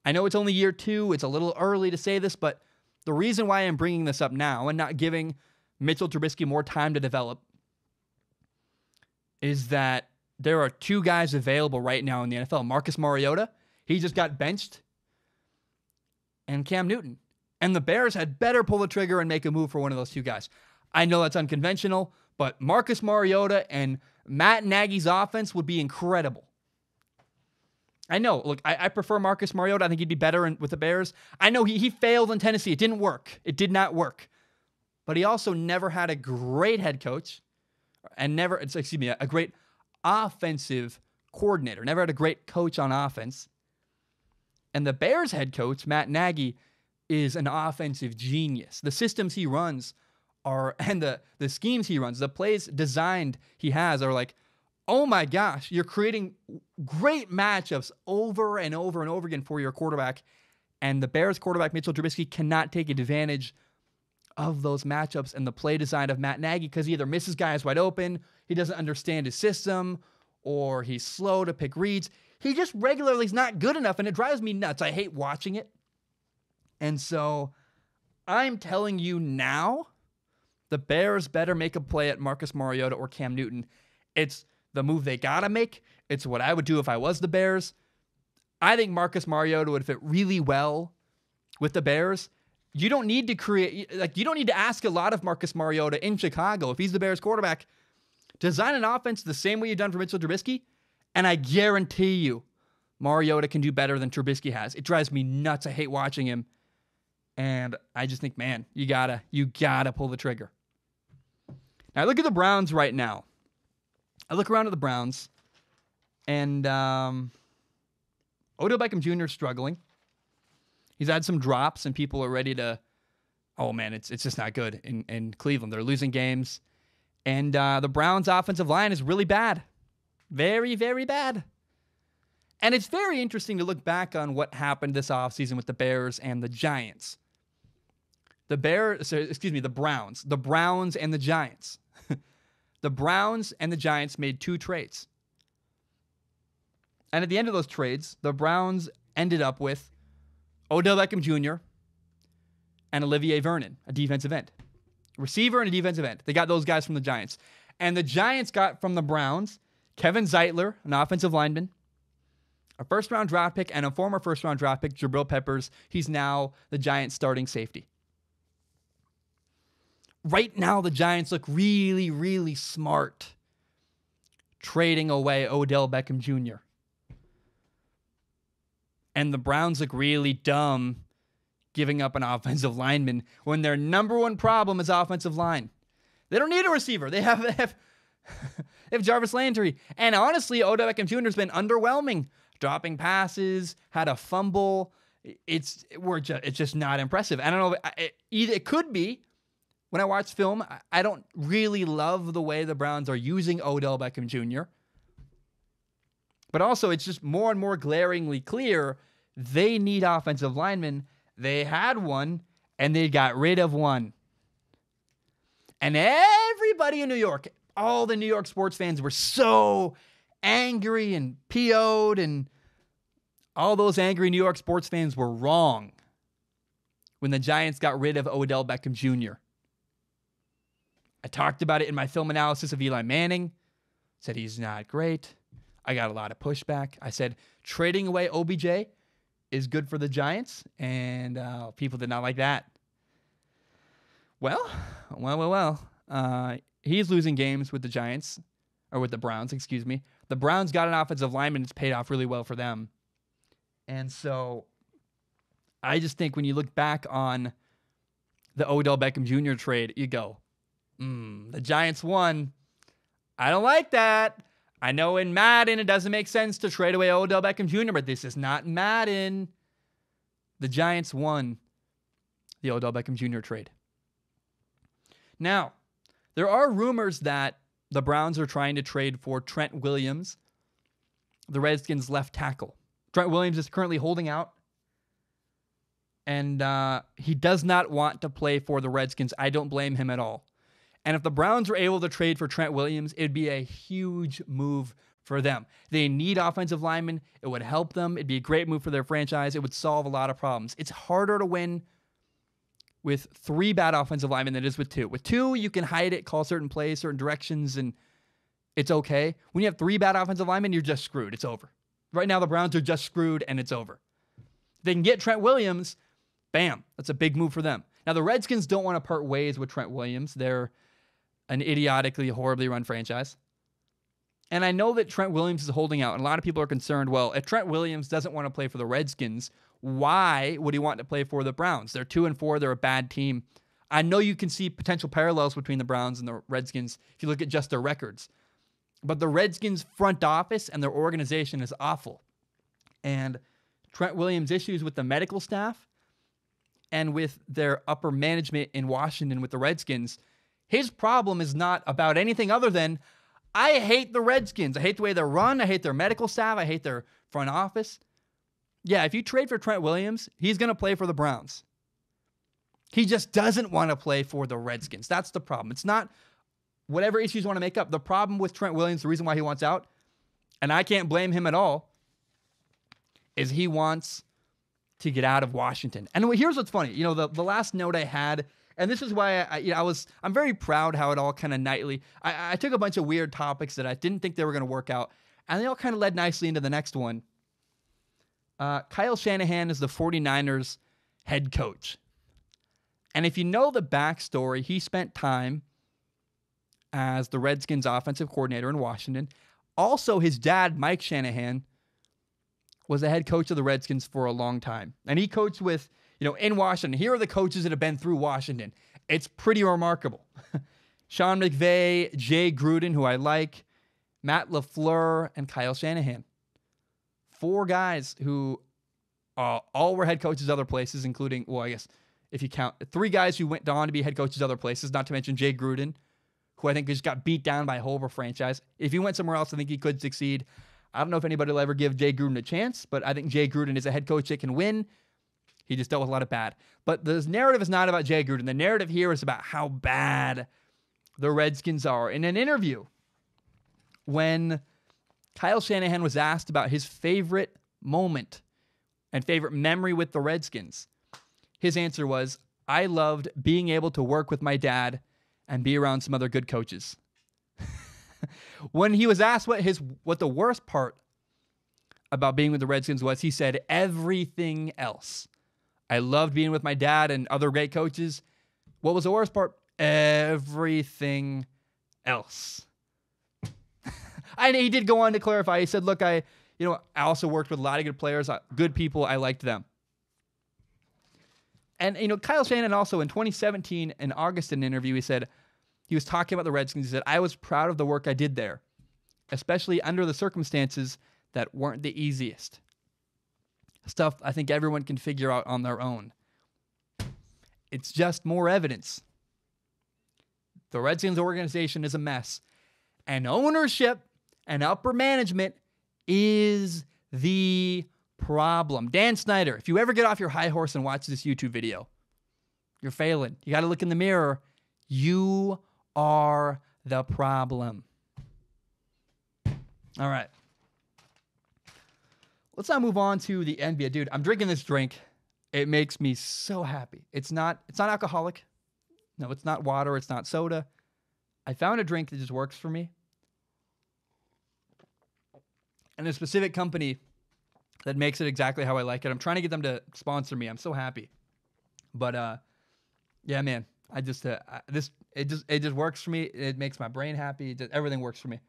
I know it's only year 2. It's a little early to say this, but the reason why I'm bringing this up now and not giving Mitchell Trubisky more time to develop is that there are 2 guys available right now in the NFL. Marcus Mariota, he just got benched, and Cam Newton. And the Bears had better pull the trigger and make a move for one of those 2 guys. I know that's unconventional, but Marcus Mariota and Matt Nagy's offense would be incredible. I know. Look, I prefer Marcus Mariota. I think he'd be better with the Bears. I know he failed in Tennessee. It didn't work. It did not work. But he also never had a great head coach and a great offensive coordinator. Never had a great coach on offense. And the Bears head coach, Matt Nagy, is an offensive genius. The systems he runs and the schemes he runs, the plays designed he has are like, oh my gosh, you're creating great matchups over and over and over again for your quarterback. And the Bears quarterback, Mitchell Trubisky, cannot take advantage of those matchups and the play design of Matt Nagy because he either misses guys wide open, he doesn't understand his system, or he's slow to pick reads. He just regularly is not good enough, and it drives me nuts. I hate watching it. And so I'm telling you now, the Bears better make a play at Marcus Mariota or Cam Newton. It's the move they got to make. It's what I would do if I was the Bears. I think Marcus Mariota would fit really well with the Bears. You don't need to ask a lot of Marcus Mariota in Chicago. If he's the Bears quarterback, Design an offense the same way you've done for Mitchell Trubisky, and I guarantee you, Mariota can do better than Trubisky has. It drives me nuts. I hate watching him. And I just think, man, you gotta pull the trigger. Now, I look at the Browns right now. I look around at the Browns, and Odell Beckham Jr. is struggling. He's had some drops, and people are ready to, oh, man, it's just not good in Cleveland. They're losing games. And the Browns' offensive line is really bad. Very, very bad. And it's very interesting to look back on what happened this offseason with the Bears and the Giants. The Browns and the Giants. The Browns and the Giants made 2 trades. And at the end of those trades, the Browns ended up with Odell Beckham Jr. and Olivier Vernon, a defensive end. Receiver and a defensive end. They got those guys from the Giants. And the Giants got from the Browns Kevin Zeitler, an offensive lineman, a first-round draft pick, and a former first-round draft pick, Jabril Peppers. He's now the Giants' starting safety. Right now, the Giants look really, really smart trading away Odell Beckham Jr. And the Browns look really dumb giving up an offensive lineman when their number one problem is offensive line. They don't need a receiver. They have Jarvis Landry. And honestly, Odell Beckham Jr. has been underwhelming. Dropping passes, had a fumble. It's just not impressive. I don't know. It could be. When I watch film, I don't really love the way the Browns are using Odell Beckham Jr. But also, it's just more and more glaringly clear they need offensive linemen. They had one, and they got rid of one. And everybody in New York, all the New York sports fans were so angry and PO'd, and all those angry New York sports fans were wrong when the Giants got rid of Odell Beckham Jr. I talked about it in my film analysis of Eli Manning. Said he's not great. I got a lot of pushback. I said trading away OBJ is good for the Giants, and people did not like that. Well. He's losing games with the Giants, or with the Browns, excuse me. The Browns got an offensive lineman. It's paid off really well for them. And so I just think when you look back on the Odell Beckham Jr. trade, you go, the Giants won. I don't like that. I know in Madden it doesn't make sense to trade away Odell Beckham Jr., but this is not Madden. The Giants won the Odell Beckham Jr. trade. Now, there are rumors that the Browns are trying to trade for Trent Williams, the Redskins' left tackle. Trent Williams is currently holding out, and he does not want to play for the Redskins. I don't blame him at all. And if the Browns were able to trade for Trent Williams, it'd be a huge move for them. They need offensive linemen. It would help them. It'd be a great move for their franchise. It would solve a lot of problems. It's harder to win with 3 bad offensive linemen than it is with 2. With 2, you can hide it, call certain plays, certain directions, and it's okay. When you have 3 bad offensive linemen, you're just screwed. It's over. Right now, the Browns are just screwed, and it's over. If they can get Trent Williams, bam, that's a big move for them. Now, the Redskins don't want to part ways with Trent Williams. They're an idiotically, horribly run franchise. And I know that Trent Williams is holding out, and a lot of people are concerned, well, if Trent Williams doesn't want to play for the Redskins, why would he want to play for the Browns? They're 2-4. They're a bad team. I know you can see potential parallels between the Browns and the Redskins if you look at just their records. But the Redskins' front office and their organization is awful. And Trent Williams' issues with the medical staff and with their upper management in Washington with the Redskins, his problem is not about anything other than, I hate the Redskins. I hate the way they're run. I hate their medical staff. I hate their front office. Yeah, if you trade for Trent Williams, he's going to play for the Browns. He just doesn't want to play for the Redskins. That's the problem. It's not whatever issues you want to make up. The problem with Trent Williams, the reason why he wants out, and I can't blame him at all, is he wants to get out of Washington. And here's what's funny. The last note I had, and this is why I'm very proud how it all kind of nightly. I took a bunch of weird topics that I didn't think they were going to work out, and they all kind of led nicely into the next one. Kyle Shanahan is the 49ers head coach. And if you know the backstory, he spent time as the Redskins offensive coordinator in Washington. Also, his dad, Mike Shanahan, was the head coach of the Redskins for a long time. And he coached with, in Washington. Here are the coaches that have been through Washington. It's pretty remarkable. Sean McVay, Jay Gruden, who I like, Matt LaFleur, and Kyle Shanahan. 4 guys who all were head coaches other places, including, well, I guess if you count 3 guys who went on to be head coaches other places, not to mention Jay Gruden, who I think just got beat down by a whole franchise. If he went somewhere else, I think he could succeed. I don't know if anybody will ever give Jay Gruden a chance, but I think Jay Gruden is a head coach that can win. He just dealt with a lot of bad. But the narrative is not about Jay Gruden. The narrative here is about how bad the Redskins are. In an interview, when Kyle Shanahan was asked about his favorite moment and favorite memory with the Redskins, his answer was, I loved being able to work with my dad and be around some other good coaches. When he was asked what the worst part about being with the Redskins was, he said, everything else. I loved being with my dad and other great coaches. What was the worst part? Everything else. And he did go on to clarify. He said, look, I also worked with a lot of good players, good people. I liked them. And, Kyle Shanahan also in 2017, in August, in an interview, he said, he was talking about the Redskins. He said, I was proud of the work I did there, especially under the circumstances that weren't the easiest. Stuff I think everyone can figure out on their own. It's just more evidence. The Redskins organization is a mess. And ownership and upper management is the problem. Dan Snyder, if you ever get off your high horse and watch this YouTube video, you're failing. You got to look in the mirror. You are the problem. All right. Let's now move on to the NBA. Dude, I'm drinking this drink. It makes me so happy. It's not alcoholic. No, it's not water. It's not soda. I found a drink that just works for me. And a specific company that makes it exactly how I like it. I'm trying to get them to sponsor me. I'm so happy. But yeah, man, I just it just works for me. It makes my brain happy. Everything works for me.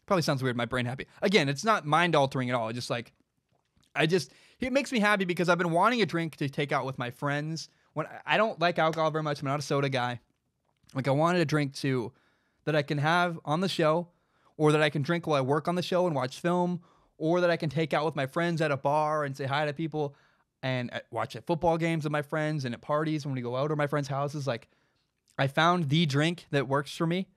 Probably sounds weird, my brain happy. Again, it's not mind altering at all. It's just it makes me happy because I've been wanting a drink to take out with my friends. When I don't like alcohol very much. I'm not a soda guy. Like I wanted a drink too that I can have on the show, or that I can drink while I work on the show and watch film, or that I can take out with my friends at a bar and say hi to people and watch at football games with my friends and at parties when we go out to my friends' houses. Like I found the drink that works for me.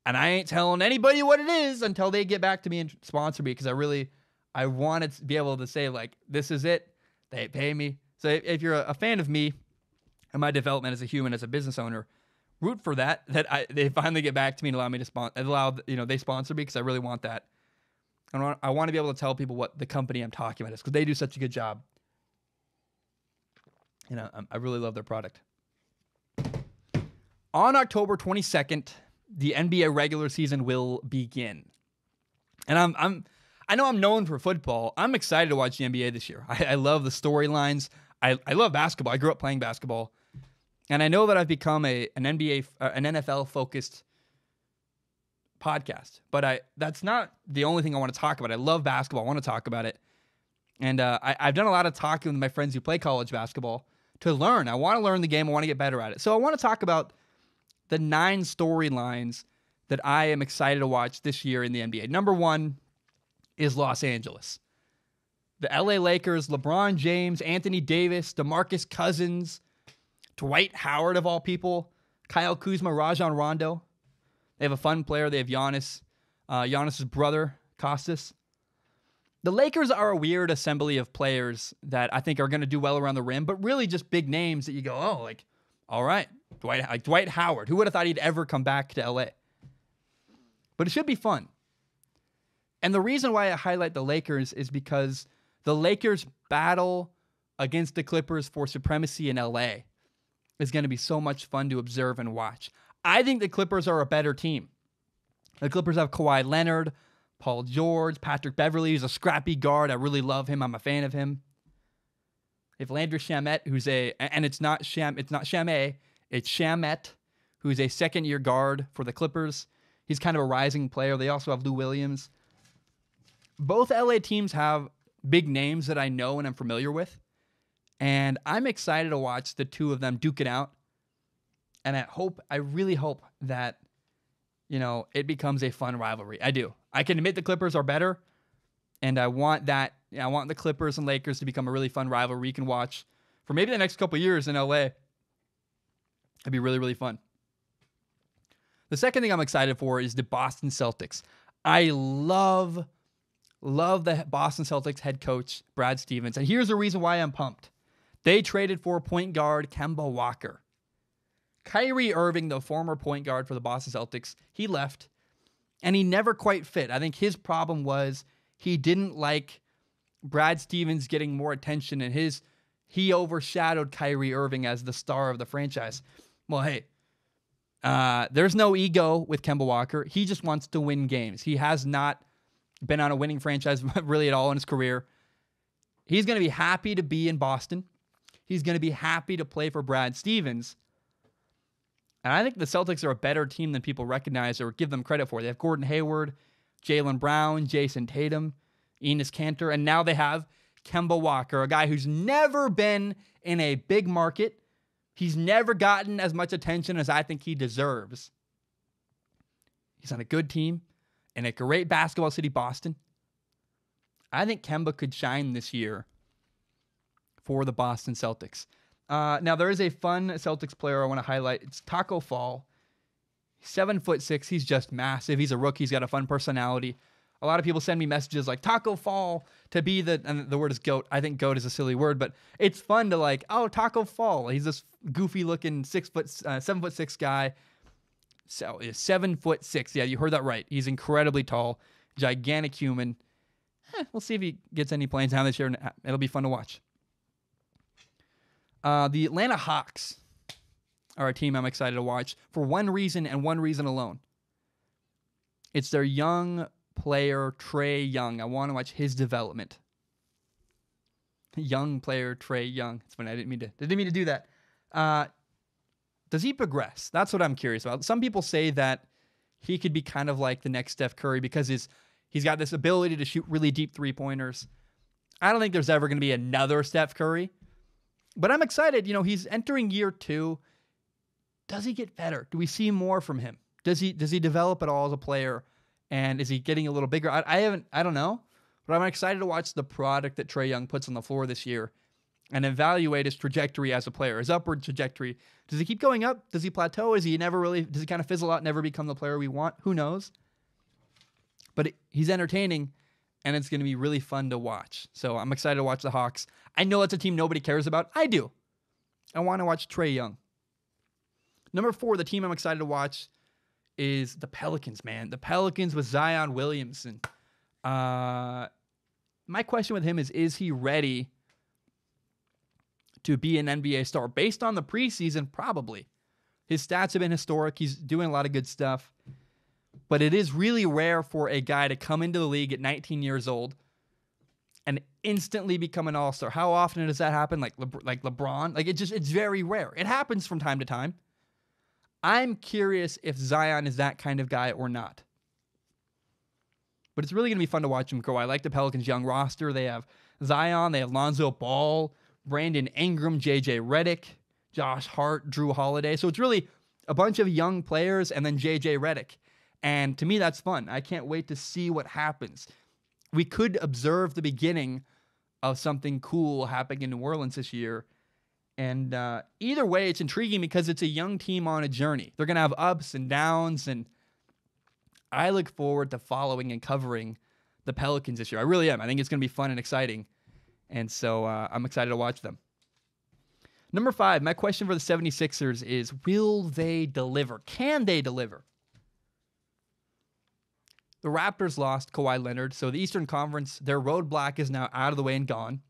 And I ain't telling anybody what it is until they get back to me and sponsor me, because I want to be able to say, like, this is it. They pay me. So if you're a fan of me and my development as a human, as a business owner, root for that they finally get back to me and allow me to they sponsor me, because I really want that. I want to be able to tell people what the company I'm talking about is, because they do such a good job. I really love their product. On October 22nd, the NBA regular season will begin. And I know I'm known for football. I'm excited to watch the NBA this year. I love the storylines. I love basketball. I grew up playing basketball. And I know that I've become an NFL focused podcast. But that's not the only thing I want to talk about. I love basketball. I want to talk about it. And I've done a lot of talking with my friends who play college basketball to learn. I want to learn the game. I want to get better at it. So I want to talk about the 9 storylines that I am excited to watch this year in the NBA. Number 1 is Los Angeles. The LA Lakers, LeBron James, Anthony Davis, DeMarcus Cousins, Dwight Howard of all people, Kyle Kuzma, Rajon Rondo. They have a fun player. They have Giannis, Giannis's brother, Kostas. The Lakers are a weird assembly of players that I think are going to do well around the rim, but really just big names that you go, oh, like, all right. Dwight Howard. Who would have thought he'd ever come back to LA? But it should be fun. And the reason why I highlight the Lakers is because the Lakers' battle against the Clippers for supremacy in LA is going to be so much fun to observe and watch. I think the Clippers are a better team. The Clippers have Kawhi Leonard, Paul George, Patrick Beverley, who's a scrappy guard. I really love him. I'm a fan of him. They have Landry Shamet, who's it's not Shamet, It's Shamet, who's a second-year guard for the Clippers. He's kind of a rising player. They also have Lou Williams. Both LA teams have big names that I know and I'm familiar with. And I'm excited to watch the two of them duke it out. And I really hope that, it becomes a fun rivalry. I do. I can admit the Clippers are better. And I want that. I want the Clippers and Lakers to become a really fun rivalry you can watch for maybe the next couple of years in LA. It'd be really, really fun. The second thing I'm excited for is the Boston Celtics. I love the Boston Celtics head coach, Brad Stevens. And here's the reason why I'm pumped. They traded for point guard Kemba Walker. Kyrie Irving, the former point guard for the Boston Celtics, he left, and he never quite fit. I think his problem was he didn't like Brad Stevens getting more attention, and he overshadowed Kyrie Irving as the star of the franchise. Well, hey, there's no ego with Kemba Walker. He just wants to win games. He has not been on a winning franchise really at all in his career. He's going to be happy to be in Boston. He's going to be happy to play for Brad Stevens. And I think the Celtics are a better team than people recognize or give them credit for. They have Gordon Hayward, Jaylen Brown, Jason Tatum, Enes Kanter, and now they have Kemba Walker, a guy who's never been in a big market. He's never gotten as much attention as I think he deserves. He's on a good team in a great basketball city, Boston. I think Kemba could shine this year for the Boston Celtics. Now, there is a fun Celtics player I want to highlight. It's Taco Fall. 7'6". He's just massive. He's a rookie. He's got a fun personality. A lot of people send me messages like Taco Fall to be and the word is GOAT. I think GOAT is a silly word, but it's fun to Taco Fall. He's this goofy looking 7'6" guy. So is 7'6". Yeah, you heard that right. He's incredibly tall, gigantic human. We'll see if he gets any playing time this year. It'll be fun to watch. The Atlanta Hawks are a team I'm excited to watch for one reason and one reason alone. It's their young player, Trae Young. I want to watch his development. Young player, Trae Young. It's funny. I didn't mean to do that. Does he progress? That's what I'm curious about. Some people say that he could be kind of like the next Steph Curry because he's got this ability to shoot really deep three-pointers. I don't think there's ever going to be another Steph Curry. But I'm excited. He's entering year 2. Does he get better? Do we see more from him? Does he develop at all as a player? And is he getting a little bigger? I don't know. But I'm excited to watch the product that Trae Young puts on the floor this year and evaluate his trajectory as a player, his upward trajectory. Does he keep going up? Does he plateau? Does he kind of fizzle out, never become the player we want? Who knows? But he's entertaining, and it's going to be really fun to watch. So I'm excited to watch the Hawks. I know it's a team nobody cares about. I do. I want to watch Trae Young. Number 4, the team I'm excited to watch is the Pelicans, man. The Pelicans with Zion Williamson. My question with him is he ready to be an NBA star? Based on the preseason, probably. His stats have been historic. He's doing a lot of good stuff. But it is really rare for a guy to come into the league at 19 years old and instantly become an all-star. How often does that happen? Like LeBron? It's very rare. It happens from time to time. I'm curious if Zion is that kind of guy or not. But it's really going to be fun to watch him grow. I like the Pelicans' young roster. They have Zion. They have Lonzo Ball, Brandon Ingram, J.J. Redick, Josh Hart, Drew Holiday. So it's really a bunch of young players and then J.J. Redick. And to me, that's fun. I can't wait to see what happens. We could observe the beginning of something cool happening in New Orleans this year. And either way, it's intriguing because it's a young team on a journey. They're going to have ups and downs, and I look forward to following and covering the Pelicans this year. I really am. I think it's going to be fun and exciting, and so I'm excited to watch them. Number 5, my question for the 76ers is, will they deliver? Can they deliver? The Raptors lost Kawhi Leonard, so the Eastern Conference, their roadblock is now out of the way and gone.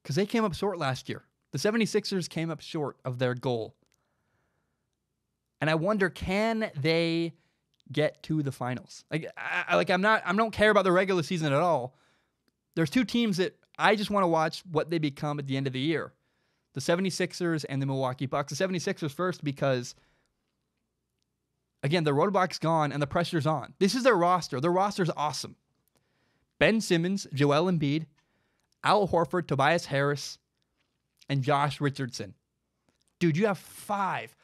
Because they came up short last year. The 76ers came up short of their goal. And I wonder, can they get to the finals? I don't care about the regular season at all. There's 2 teams that I just want to watch what they become at the end of the year. the 76ers and the Milwaukee Bucks. The 76ers first because, again, the roadblock's gone and the pressure's on. This is their roster. Their roster's awesome. Ben Simmons, Joel Embiid, Al Horford, Tobias Harris, and Josh Richardson. Dude, you have five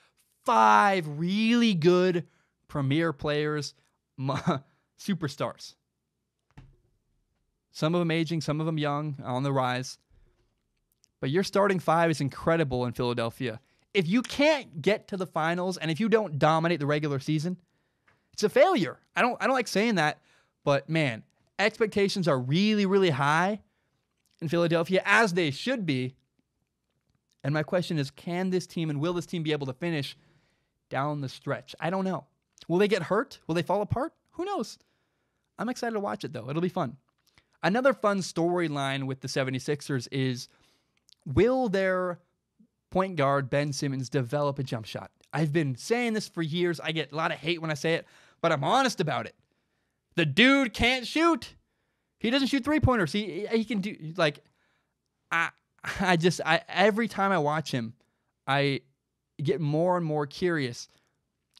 really good premier players, superstars. Some of them aging, some of them young, on the rise. But your starting five is incredible in Philadelphia. If you can't get to the finals and if you don't dominate the regular season, it's a failure. I don't like saying that, but man, expectations are really, really high in Philadelphia, as they should be. And my question is, can this team and will this team be able to finish down the stretch? I don't know. Will they get hurt? Will they fall apart? Who knows? I'm excited to watch it, though. It'll be fun. Another fun storyline with the 76ers is, will their point guard, Ben Simmons, develop a jump shot? I've been saying this for years. I get a lot of hate when I say it, but I'm honest about it. The dude can't shoot. He doesn't shoot three-pointers. He can do, like, I every time I watch him, I get more and more curious.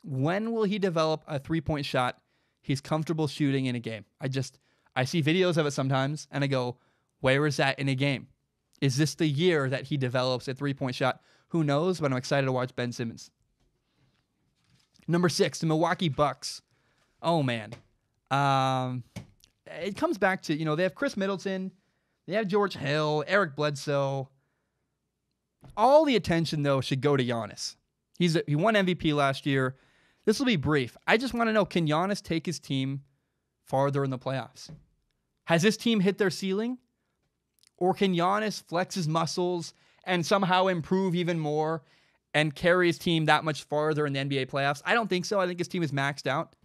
When will he develop a three-point shot he's comfortable shooting in a game? I see videos of it sometimes, and I go, where is that in a game? Is this the year that he develops a three-point shot? Who knows, but I'm excited to watch Ben Simmons. Number 6, the Milwaukee Bucks. Oh, man. It comes back to, they have Chris Middleton, they have George Hill, Eric Bledsoe. All the attention, though, should go to Giannis. He won MVP last year. This will be brief. I just want to know, can Giannis take his team farther in the playoffs? Has this team hit their ceiling? Or can Giannis flex his muscles and somehow improve even more and carry his team that much farther in the NBA playoffs? I don't think so. I think his team is maxed out.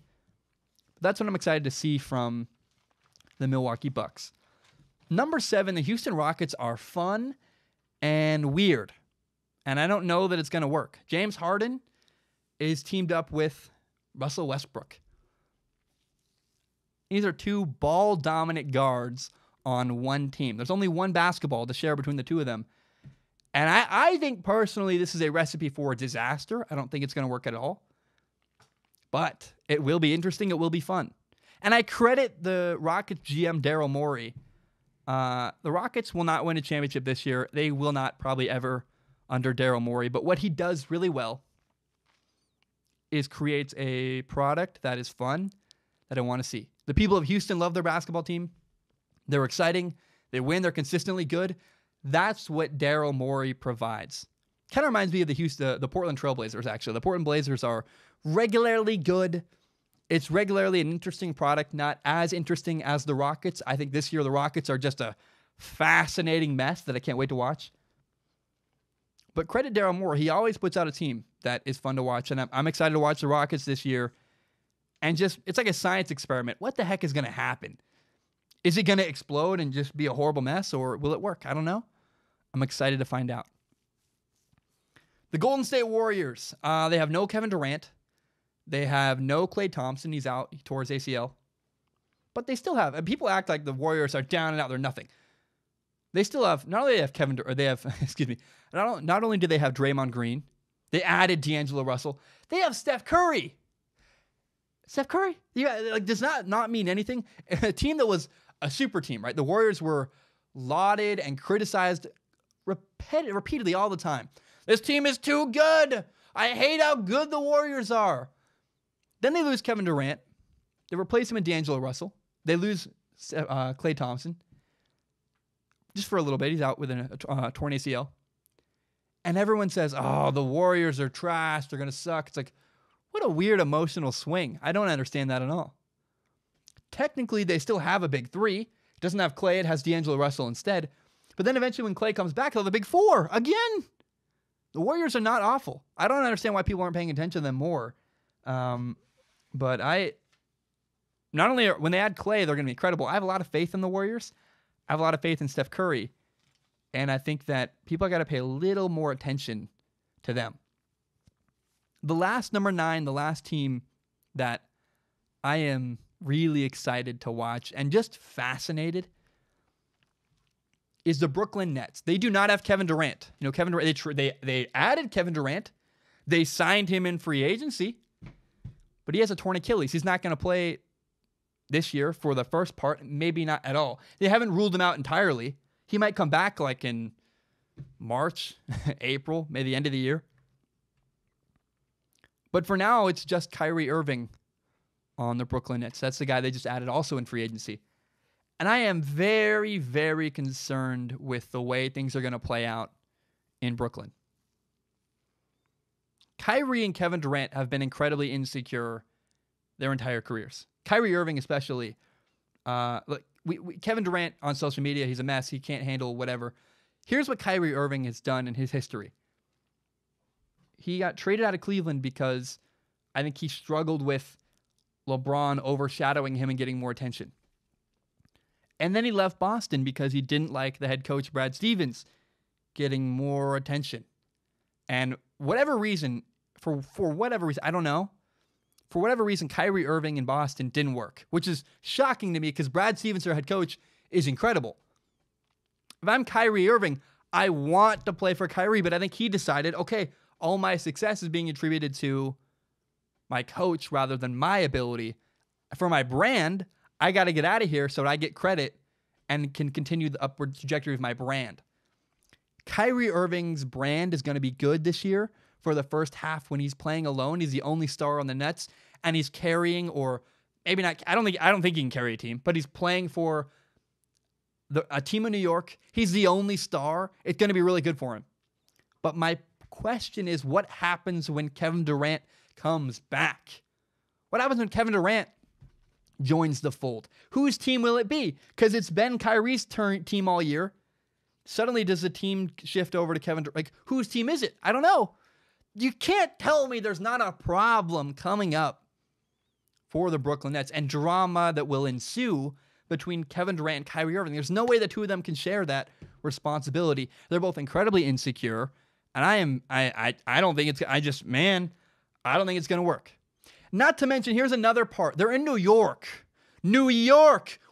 But that's what I'm excited to see from the Milwaukee Bucks. Number 7, the Houston Rockets are fun and weird. And I don't know that it's going to work. James Harden is teamed up with Russell Westbrook. These are two ball-dominant guards on one team. There's only one basketball to share between the two of them. And I think personally this is a recipe for a disaster. I don't think it's going to work at all. But it will be interesting. It will be fun. And I credit the Rockets GM Daryl Morey. The Rockets will not win a championship this year. They will not probably ever under Daryl Morey. But what he does really well is creates a product that is fun that I want to see. The people of Houston love their basketball team. They're exciting. They win. They're consistently good. That's what Daryl Morey provides. Kind of reminds me of the Portland Trailblazers, actually. The Portland Blazers are regularly good. It's regularly an interesting product, not as interesting as the Rockets. I think this year the Rockets are just a fascinating mess that I can't wait to watch. But credit Daryl Morey. He always puts out a team that is fun to watch, and I'm excited to watch the Rockets this year. And it's like a science experiment. What the heck is going to happen? Is it going to explode and just be a horrible mess, or will it work? I don't know. I'm excited to find out. The Golden State Warriors, they have no Kevin Durant. They have no Klay Thompson. He's out. He tore his ACL. But they still have, and people act like the Warriors are down and out. They're nothing. They still have, not only do they have Kevin Durant, they have, excuse me, not only do they have Draymond Green, they added D'Angelo Russell. They have Steph Curry. Steph Curry? Does not mean anything. A team that was a super team, right? The Warriors were lauded and criticized repeatedly all the time. This team is too good. I hate how good the Warriors are. Then they lose Kevin Durant. They replace him with D'Angelo Russell. They lose Klay Thompson. Just for a little bit. He's out with a torn ACL. And everyone says, oh, the Warriors are trash. They're going to suck. It's like, what a weird emotional swing. I don't understand that at all. Technically, they still have a big three. It doesn't have Klay. It has D'Angelo Russell instead. But then eventually when Klay comes back, they'll have a big four again. The Warriors are not awful. I don't understand why people aren't paying attention to them more. But not only when they add Klay, they're going to be incredible. I have a lot of faith in the Warriors. I have a lot of faith in Steph Curry. And I think that people got to pay a little more attention to them. The last, number 9, the last team that I am really excited to watch and just fascinated is the Brooklyn Nets. They do not have Kevin Durant. You know, Kevin Durant, they added Kevin Durant. They signed him in free agency, but he has a torn Achilles. He's not going to play this year for the first part, maybe not at all. They haven't ruled him out entirely. He might come back like in March, April, maybe the end of the year. But for now, it's just Kyrie Irving on the Brooklyn Nets. That's the guy they just added also in free agency. And I am very, very concerned with the way things are going to play out in Brooklyn. Kyrie and Kevin Durant have been incredibly insecure their entire careers. Kyrie Irving especially. Kevin Durant on social media, he's a mess. He can't handle whatever. Here's what Kyrie Irving has done in his history. He got traded out of Cleveland because I think he struggled with LeBron overshadowing him and getting more attention. And then he left Boston because he didn't like the head coach, Brad Stevens, getting more attention. And whatever reason, for whatever reason, I don't know. For whatever reason, Kyrie Irving in Boston didn't work, which is shocking to me because Brad Stevens, their head coach, is incredible. If I'm Kyrie Irving, I want to play for Kyrie, but I think he decided, okay, all my success is being attributed to my coach rather than my ability. For my brand, I got to get out of here so that I get credit and can continue the upward trajectory of my brand. Kyrie Irving's brand is going to be good this year for the first half when he's playing alone. He's the only star on the Nets, and he's carrying, or maybe not. I don't think he can carry a team, but he's playing for a team in New York. He's the only star. It's going to be really good for him. But my question is, what happens when Kevin Durant comes back? What happens when Kevin Durant joins the fold? Whose team will it be? Because it's been Kyrie's team all year. Suddenly, does the team shift over to Kevin Durant? Like, whose team is it? I don't know. You can't tell me there's not a problem coming up for the Brooklyn Nets and drama that will ensue between Kevin Durant and Kyrie Irving. There's no way the two of them can share that responsibility. They're both incredibly insecure, and I don't think it's going to work. Not to mention, here's another part. They're in New York,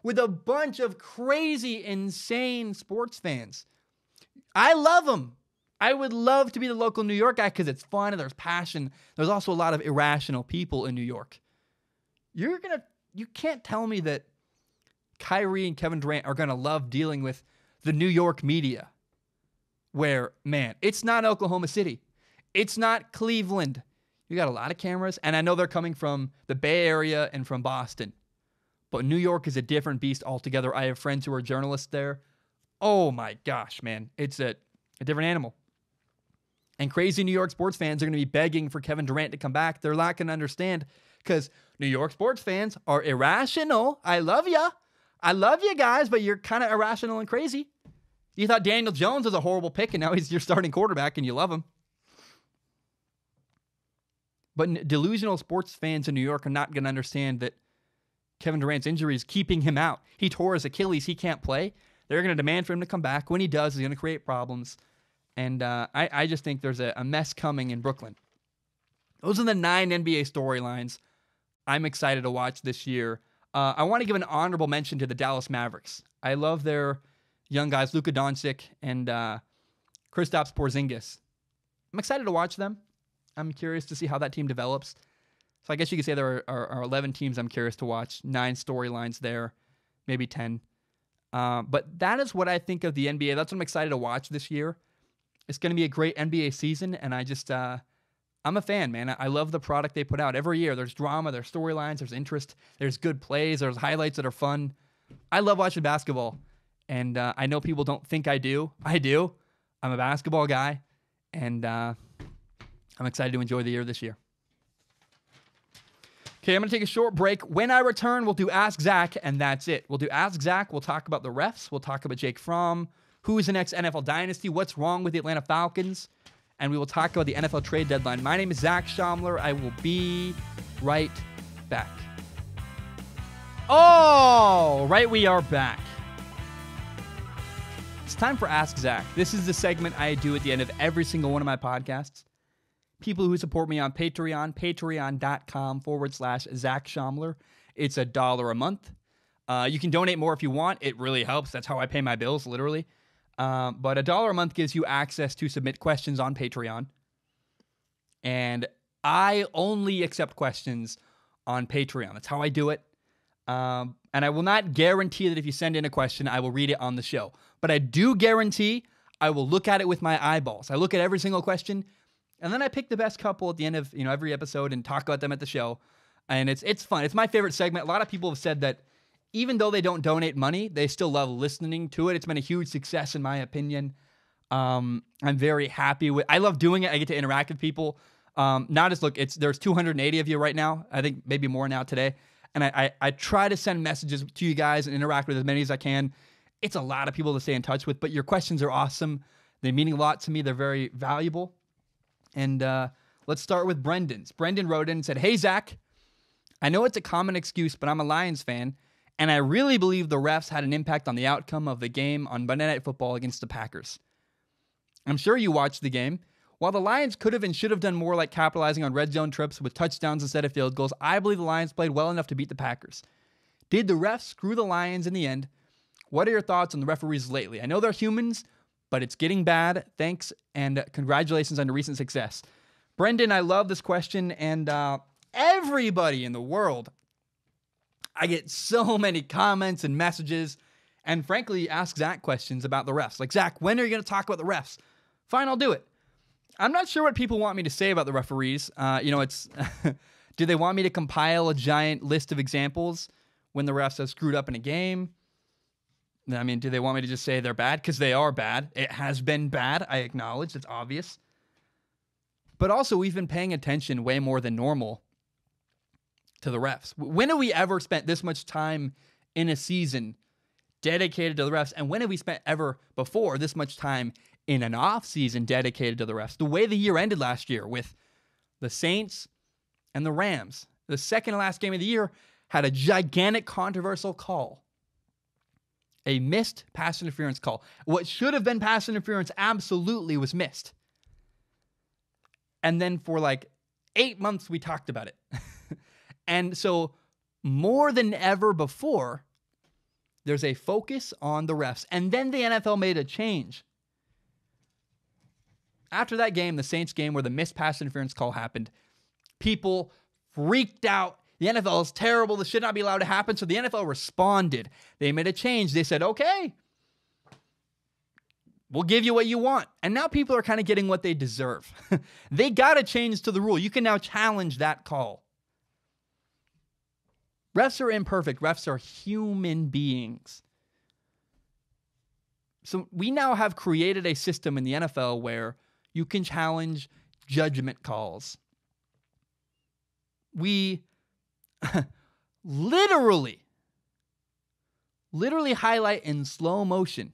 with a bunch of crazy, insane sports fans. I love them. I would love to be the local New York guy because it's fun and there's passion. There's also a lot of irrational people in New York. You can't tell me that Kyrie and Kevin Durant are going to love dealing with the New York media where, man, it's not Oklahoma City. It's not Cleveland. You got a lot of cameras, and I know they're coming from the Bay Area and from Boston. But New York is a different beast altogether. I have friends who are journalists there. Oh my gosh, man. It's a different animal. And crazy New York sports fans are going to be begging for Kevin Durant to come back. They're not going to understand because New York sports fans are irrational. I love ya. I love you guys, but you're kind of irrational and crazy. You thought Daniel Jones was a horrible pick, and now he's your starting quarterback, and you love him. But delusional sports fans in New York are not going to understand that Kevin Durant's injury is keeping him out. He tore his Achilles. He can't play. They're going to demand for him to come back. When he does, he's going to create problems. And I just think there's a mess coming in Brooklyn. Those are the 9 NBA storylines I'm excited to watch this year. I want to give an honorable mention to the Dallas Mavericks. I love their young guys, Luka Doncic and Kristaps Porzingis. I'm excited to watch them. I'm curious to see how that team develops. So I guess you could say there are 11 teams I'm curious to watch, 9 storylines there, maybe 10. But that is what I think of the NBA. That's what I'm excited to watch this year. It's going to be a great NBA season, and I'm a fan, man. I love the product they put out every year. There's drama, there's storylines, there's interest, there's good plays, there's highlights that are fun. I love watching basketball, and I know people don't think I do. I do. I'm a basketball guy, and I'm excited to enjoy the year this year. Okay, I'm going to take a short break. When I return, we'll do Ask Zach, and that's it. We'll do Ask Zach. We'll talk about the refs. We'll talk about Jake Fromm. Who is the next NFL dynasty? What's wrong with the Atlanta Falcons? And we will talk about the NFL trade deadline. My name is Zach Schaumler. I will be right back. Oh, right, we are back. It's time for Ask Zach. This is the segment I do at the end of every single one of my podcasts. People who support me on Patreon, patreon.com/Zach Schaumler. It's $1 a month. You can donate more if you want. It really helps. That's how I pay my bills, literally. But $1 a month gives you access to submit questions on Patreon. And I only accept questions on Patreon. That's how I do it. And I will not guarantee that if you send in a question, I will read it on the show. But I do guarantee I will look at it with my eyeballs. I look at every single question, and then I pick the best couple at the end of every episode and talk about them at the show. And it's fun. It's my favorite segment. A lot of people have said that even though they don't donate money, they still love listening to it. It's been a huge success in my opinion. I'm very happy with. I love doing it. I get to interact with people. There's 280 of you right now. I think maybe more now today. And I try to send messages to you guys and interact with as many as I can. It's a lot of people to stay in touch with, but your questions are awesome. They mean a lot to me. They're very valuable. And let's start with Brendan's. Brendan wrote in and said, "Hey, Zach, I know it's a common excuse, but I'm a Lions fan, and I really believe the refs had an impact on the outcome of the game on Monday Night Football against the Packers. I'm sure you watched the game. While the Lions could have and should have done more, like capitalizing on red zone trips with touchdowns instead of field goals, I believe the Lions played well enough to beat the Packers. Did the refs screw the Lions in the end? What are your thoughts on the referees lately? I know they're humans, but it's getting bad. Thanks, and congratulations on your recent success." Brendan, I love this question, and everybody in the world, I get so many comments and messages, and frankly, ask Zach questions about the refs. Like, Zach, when are you going to talk about the refs? Fine, I'll do it. I'm not sure what people want me to say about the referees. It's do they want me to compile a giant list of examples when the refs have screwed up in a game? I mean, do they want me to just say they're bad? Because they are bad. It has been bad. I acknowledge. It's obvious. But also, we've been paying attention way more than normal to the refs. When have we ever spent this much time in a season dedicated to the refs? And when have we spent ever before this much time in an off season dedicated to the refs? The way the year ended last year with the Saints and the Rams, the second to last game of the year, had a gigantic controversial call. A missed pass interference call. What should have been pass interference absolutely was missed. And then for like 8 months, we talked about it. And so more than ever before, there's a focus on the refs. And then the NFL made a change. After that game, the Saints game where the missed pass interference call happened, people freaked out. The NFL is terrible. This should not be allowed to happen. So the NFL responded. They made a change. They said, okay, we'll give you what you want. And now people are kind of getting what they deserve. They got to change to the rule. You can now challenge that call. Refs are imperfect. Refs are human beings. So we now have created a system in the NFL where you can challenge judgment calls. We literally highlight in slow motion.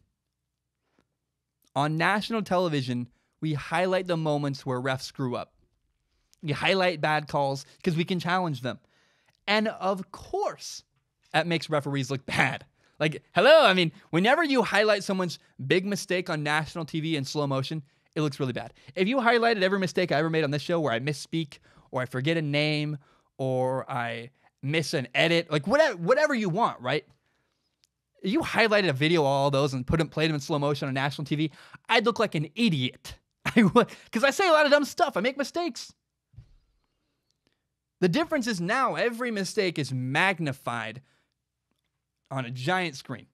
On national television, we highlight the moments where refs screw up. We highlight bad calls because we can challenge them. And of course, that makes referees look bad. Like, hello, I mean, whenever you highlight someone's big mistake on national TV in slow motion, it looks really bad. If you highlighted every mistake I ever made on this show where I misspeak or I forget a name or I miss an edit, like whatever you want, right? If you highlighted a video, all those, and played them in slow motion on national TV, I'd look like an idiot. I would, because I say a lot of dumb stuff. I make mistakes. The difference is now every mistake is magnified on a giant screen.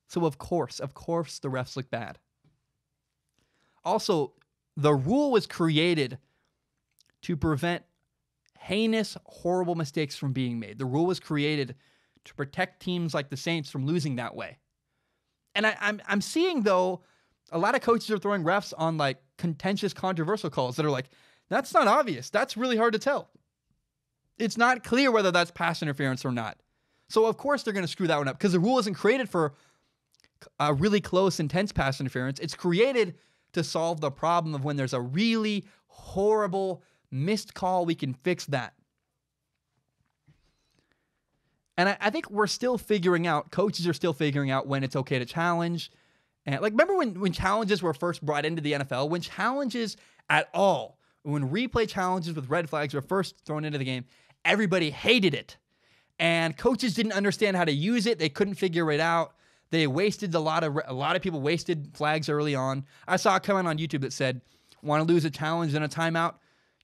So of course, the refs look bad. Also, the rule was created to prevent heinous, horrible mistakes from being made. The rule was created to protect teams like the Saints from losing that way. And I'm seeing, though, a lot of coaches are throwing refs on like contentious, controversial calls that are like, that's not obvious. That's really hard to tell. It's not clear whether that's pass interference or not. So, of course, they're going to screw that one up because the rule isn't created for a really close, intense pass interference. It's created to solve the problem of when there's a really horrible missed call, we can fix that. And I think we're still figuring out, coaches are still figuring out when it's okay to challenge. And like, remember when challenges were first brought into the NFL? When challenges at all, when replay challenges with red flags were first thrown into the game, everybody hated it. And coaches didn't understand how to use it. They couldn't figure it out. They wasted a lot of people wasted flags early on. I saw a comment on YouTube that said, want to lose a challenge and a timeout?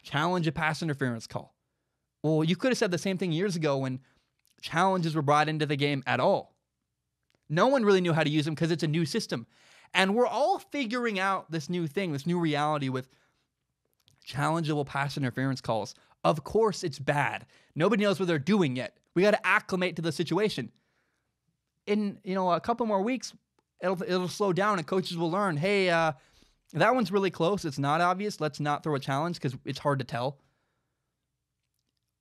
Challenge a pass interference call. Well, you could have said the same thing years ago when challenges were brought into the game at all. No one really knew how to use them because it's a new system. And we're all figuring out this new thing, this new reality with challengeable pass interference calls. Of course it's bad. Nobody knows what they're doing yet. We got to acclimate to the situation. In a couple more weeks, it'll slow down and coaches will learn, hey, that one's really close. It's not obvious. Let's not throw a challenge because it's hard to tell.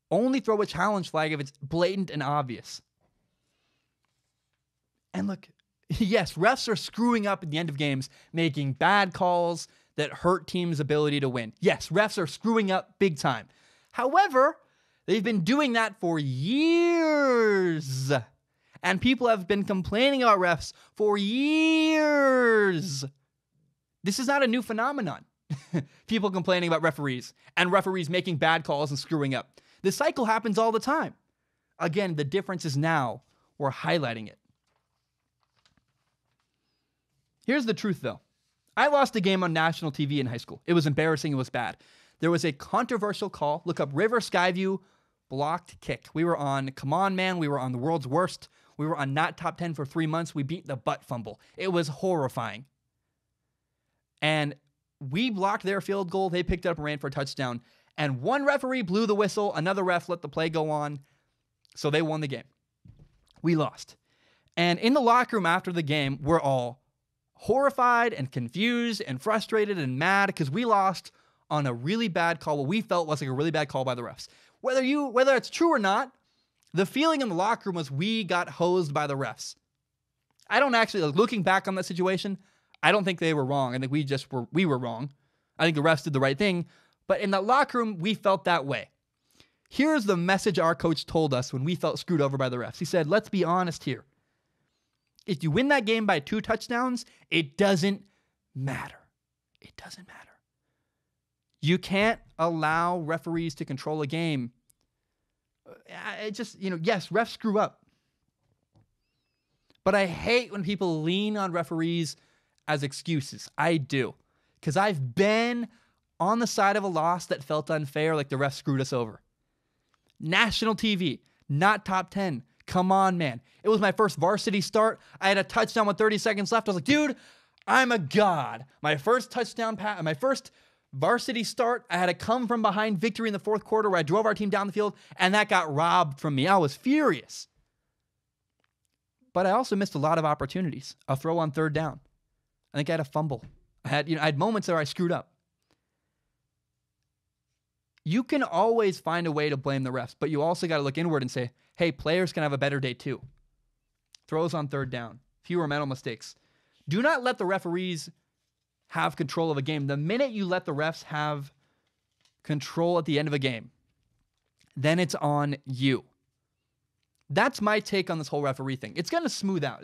Only throw a challenge flag if it's blatant and obvious. And look, yes, refs are screwing up at the end of games, making bad calls that hurt teams' ability to win. Yes, refs are screwing up big time. However, they've been doing that for years. And people have been complaining about refs for years. This is not a new phenomenon. People complaining about referees and referees making bad calls and screwing up. This cycle happens all the time. Again, the difference is now we're highlighting it. Here's the truth, though. I lost a game on national TV in high school. It was embarrassing. It was bad. There was a controversial call. Look up River Skyview blocked kick. We were on Come On Man. We were on The World's Worst. We were on Not Top 10 for 3 months. We beat the butt fumble. It was horrifying. And we blocked their field goal. They picked it up and ran for a touchdown. And one referee blew the whistle. Another ref let the play go on. So they won the game. We lost. And in the locker room after the game, we're all horrified and confused and frustrated and mad because we lost on a really bad call. What we felt was like a really bad call by the refs. Whether it's true or not, the feeling in the locker room was we got hosed by the refs. I don't actually, looking back on that situation, I don't think they were wrong. I think we were wrong. I think the refs did the right thing. But in that locker room, we felt that way. Here's the message our coach told us when we felt screwed over by the refs. He said, let's be honest here. If you win that game by 2 touchdowns, it doesn't matter. It doesn't matter. You can't allow referees to control a game. Yes, refs screw up. But I hate when people lean on referees as excuses. I do. Because I've been on the side of a loss that felt unfair, like the refs screwed us over. National TV, not top 10. Come on, man. It was my first varsity start. I had a touchdown with 30 seconds left. I was like, dude, I'm a god. My first touchdown pass, my first varsity start, I had a come from behind victory in the fourth quarter where I drove our team down the field, and that got robbed from me. I was furious. But I also missed a lot of opportunities. A throw on 3rd down. I think I had a fumble. I had moments where I screwed up. You can always find a way to blame the refs, but you also got to look inward and say, hey, players can have a better day too. Throws on 3rd down. Fewer mental mistakes. Do not let the referees have control of a game. The minute you let the refs have control at the end of a game, then it's on you. That's my take on this whole referee thing. It's going to smooth out.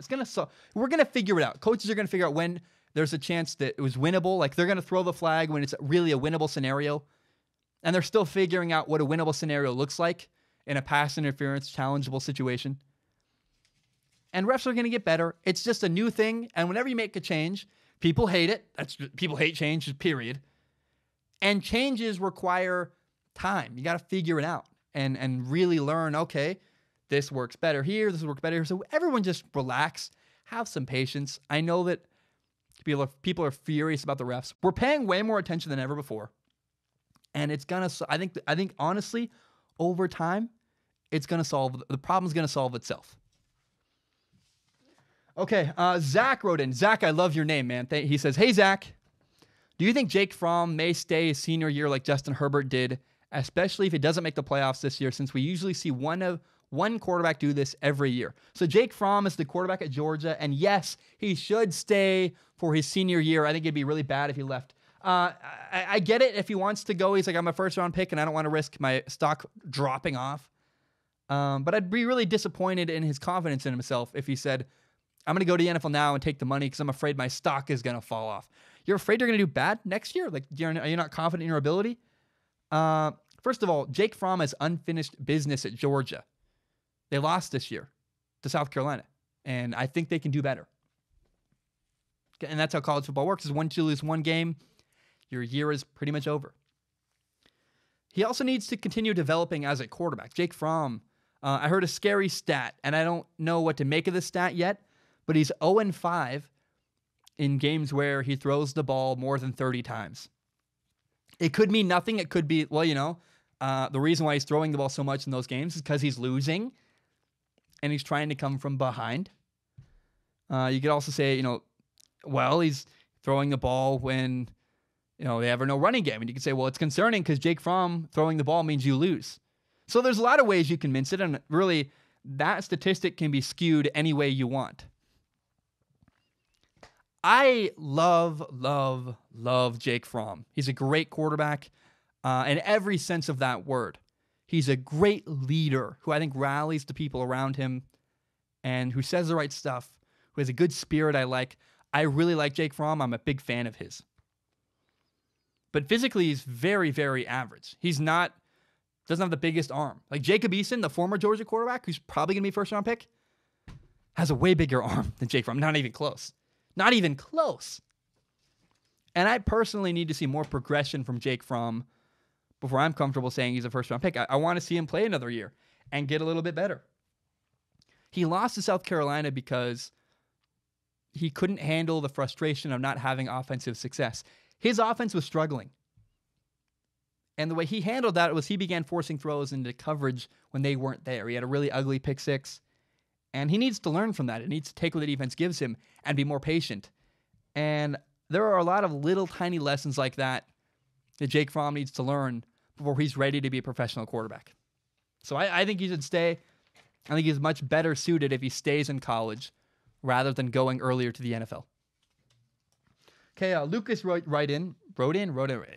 We're going to figure it out. Coaches are going to figure out when there's a chance that it was winnable. Like they're going to throw the flag when it's really a winnable scenario. And they're still figuring out what a winnable scenario looks like in a pass interference challengeable situation. And refs are going to get better. It's just a new thing. And whenever you make a change, people hate it. People hate change, period. And changes require time. You got to figure it out and really learn, okay, this works better here, this works better here. So everyone just relax, have some patience. I know that people are furious about the refs. We're paying way more attention than ever before. And it's going to, I think honestly, over time, the problem's going to solve itself. Okay, Zach wrote in. Zach, I love your name, man. He says, hey, Zach, do you think Jake Fromm may stay his senior year like Justin Herbert did, especially if he doesn't make the playoffs this year, since we usually see one quarterback do this every year? So Jake Fromm is the quarterback at Georgia, and yes, he should stay for his senior year. I think it'd be really bad if he left. I get it if he wants to go. He's like, I'm a first-round pick, and I don't want to risk my stock dropping off. But I'd be really disappointed in his confidence in himself if he said, I'm going to go to the NFL now and take the money because I'm afraid my stock is going to fall off. You're afraid you're going to do bad next year? Like, are you not confident in your ability? First of all, Jake Fromm has unfinished business at Georgia. They lost this year to South Carolina, and I think they can do better. And that's how college football works, is once you lose one game, your year is pretty much over. He also needs to continue developing as a quarterback. Jake Fromm, I heard a scary stat, and I don't know what to make of this stat yet, but he's 0-5 in games where he throws the ball more than 30 times. It could mean nothing. It could be, the reason why he's throwing the ball so much in those games is because he's losing and he's trying to come from behind. You could also say, he's throwing the ball when, they have no running game. And you could say, well, it's concerning because Jake Fromm throwing the ball means you lose. So there's a lot of ways you can mince it, and really that statistic can be skewed any way you want. I love Jake Fromm. He's a great quarterback in every sense of that word. He's a great leader who I think rallies the people around him and who says the right stuff, who has a good spirit I like. I really like Jake Fromm. I'm a big fan of his. But physically, he's very, very average. Doesn't have the biggest arm. Like Jacob Eason, the former Georgia quarterback, who's probably going to be a first-round pick, has a way bigger arm than Jake Fromm. Not even close. Not even close. And I personally need to see more progression from Jake Fromm before I'm comfortable saying he's a first-round pick. I want to see him play another year and get a little bit better. He lost to South Carolina because he couldn't handle the frustration of not having offensive success. His offense was struggling. And the way he handled that was he began forcing throws into coverage when they weren't there. He had a really ugly pick six. And he needs to learn from that. He needs to take what the defense gives him and be more patient. And there are a lot of little tiny lessons like that Jake Fromm needs to learn before he's ready to be a professional quarterback. So I think he should stay. I think he's much better suited if he stays in college rather than going earlier to the NFL. Okay, Lucas wrote in.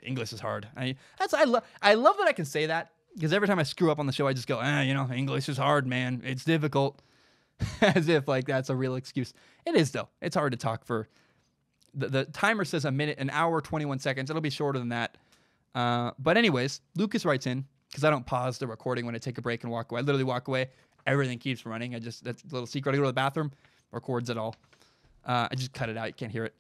English is hard. I love that I can say that, because every time I screw up on the show, I just go, English is hard, man. It's difficult. As if that's a real excuse. It is, though. It's hard to talk for. The timer says a minute, an hour, 21 seconds. It'll be shorter than that. But anyways, Lucas writes in, because I don't pause the recording when I take a break and walk away. I literally walk away. Everything keeps running. That's a little secret. I go to the bathroom, records it all. I just cut it out. You can't hear it.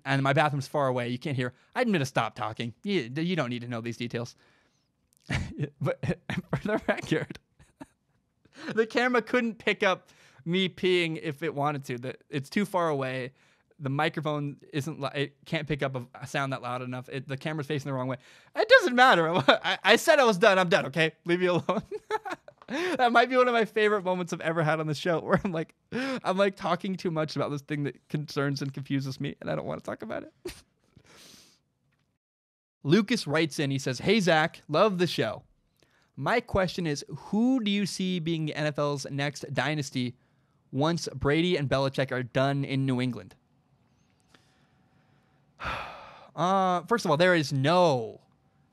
And my bathroom's far away. You can't hear. I'm going to stop talking. You don't need to know these details. But for the record, the camera couldn't pick up me peeing if it wanted to. It's too far away. The microphone it can't pick up a sound that loud enough. The camera's facing the wrong way. It doesn't matter. I said I was done. I'm done, okay? Leave me alone. That might be one of my favorite moments I've ever had on the show, where I'm talking too much about this thing that concerns and confuses me, and I don't want to talk about it. Lucas writes in, he says, "Hey, Zach, love the show. My question is, who do you see being the NFL's next dynasty once Brady and Belichick are done in New England?" First of all, there is no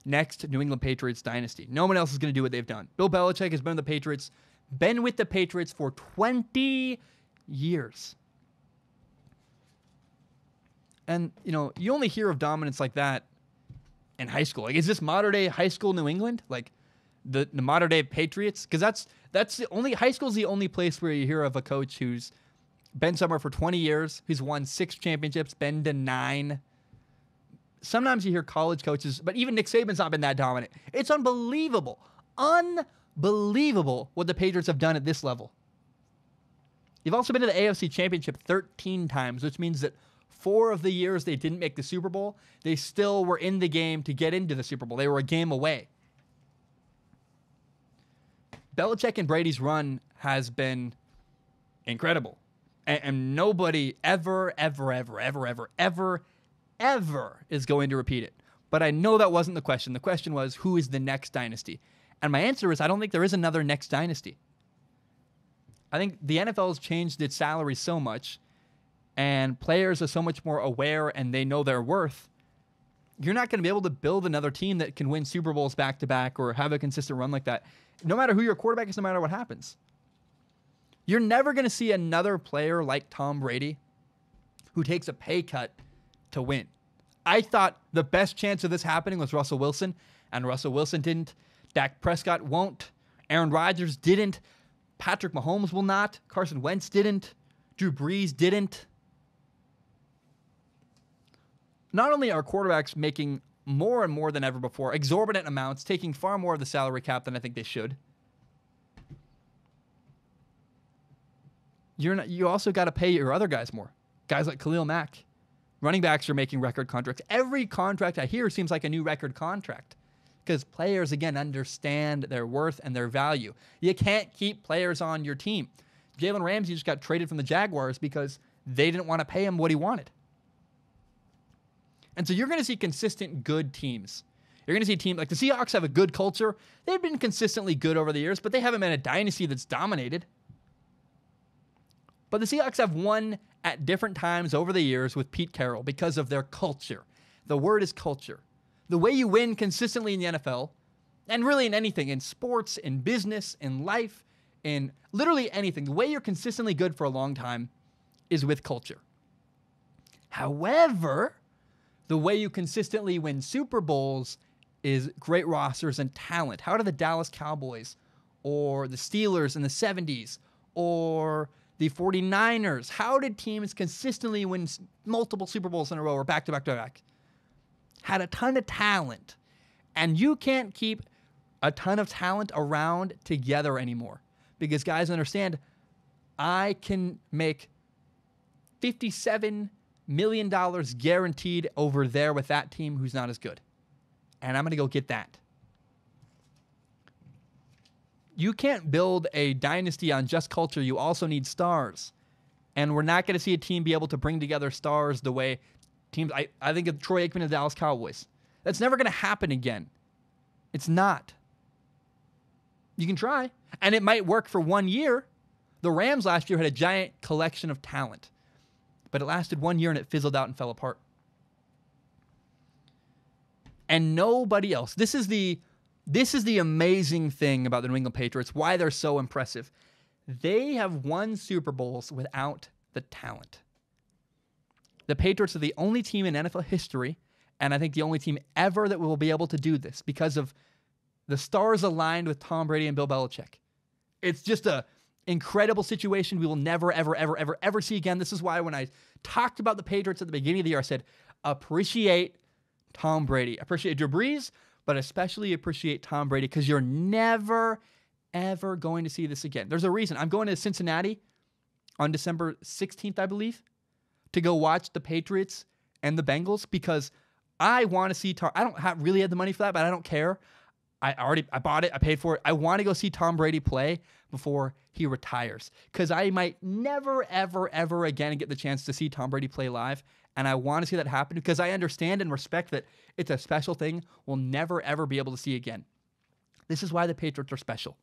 next New England Patriots dynasty. No one else is going to do what they've done. Bill Belichick has been with the Patriots for 20 years. And, you only hear of dominance like that in high school. Is this modern day high school New England? The modern day Patriots? Because that's the only, high school is the only place where you hear of a coach who's been somewhere for 20 years, who's won 6 championships, been to 9. Sometimes you hear college coaches, but even Nick Saban's not been that dominant. It's unbelievable what the Patriots have done at this level. They've also been to the AFC Championship 13 times, which means that 4 of the years they didn't make the Super Bowl, they still were in the game to get into the Super Bowl. They were a game away. Belichick and Brady's run has been incredible. And nobody ever is going to repeat it. But I know that wasn't the question. The question was, who is the next dynasty? And my answer is, I don't think there is another next dynasty. I think the NFL has changed its salary so much, and players are so much more aware and they know their worth. You're not going to be able to build another team that can win Super Bowls back-to-back or have a consistent run like that, no matter who your quarterback is, no matter what happens. You're never going to see another player like Tom Brady who takes a pay cut to win. I thought the best chance of this happening was Russell Wilson, and Russell Wilson didn't. Dak Prescott won't. Aaron Rodgers didn't. Patrick Mahomes will not. Carson Wentz didn't. Drew Brees didn't. not only are quarterbacks making more and more than ever before, exorbitant amounts, taking far more of the salary cap than I think they should. You also got to pay your other guys more. Guys like Khalil Mack. Running backs are making record contracts. Every contract I hear seems like a new record contract because players, again, understand their worth and their value. You can't keep players on your team. Jalen Ramsey just got traded from the Jaguars because they didn't want to pay him what he wanted. And so you're going to see consistent good teams. You're going to see teams like the Seahawks have a good culture. They've been consistently good over the years, but they haven't been a dynasty that's dominated. But the Seahawks have won at different times over the years with Pete Carroll because of their culture. The word is culture. The way you win consistently in the NFL, and really in anything, in sports, in business, in life, in literally anything, the way you're consistently good for a long time is with culture. However, the way you consistently win Super Bowls is great rosters and talent. How do the Dallas Cowboys or the Steelers in the 70s or the 49ers, how did teams consistently win multiple Super Bowls in a row or back-to-back-to-back? Had a ton of talent. And you can't keep a ton of talent around together anymore because guys understand I can make $57 million guaranteed over there with that team who's not as good. And I'm going to go get that. You can't build a dynasty on just culture. You also need stars. And we're not going to see a team be able to bring together stars the way teams... I think of Troy Aikman and the Dallas Cowboys. That's never going to happen again. It's not. You can try. And it might work for 1 year. The Rams last year had a giant collection of talent. But it lasted 1 year and it fizzled out and fell apart. And nobody else. This is the amazing thing about the New England Patriots, why they're so impressive. They have won Super Bowls without the talent. The Patriots are the only team in NFL history, and I think the only team ever that will be able to do this because of the stars aligned with Tom Brady and Bill Belichick. It's just an incredible situation we will never, ever, ever, ever, ever see again. This is why when I talked about the Patriots at the beginning of the year, I said, appreciate Tom Brady. Appreciate Drew Brees, but especially appreciate Tom Brady because you're never, ever going to see this again. There's a reason. I'm going to Cincinnati on December 16th, I believe, to go watch the Patriots and the Bengals because I want to see I don't really have the money for that, but I don't care. I bought it. I paid for it. I want to go see Tom Brady play before he retires because I might never, ever, ever again get the chance to see Tom Brady play live. And I want to see that happen because I understand and respect that it's a special thing we'll never, ever be able to see again. This is why the Patriots are special.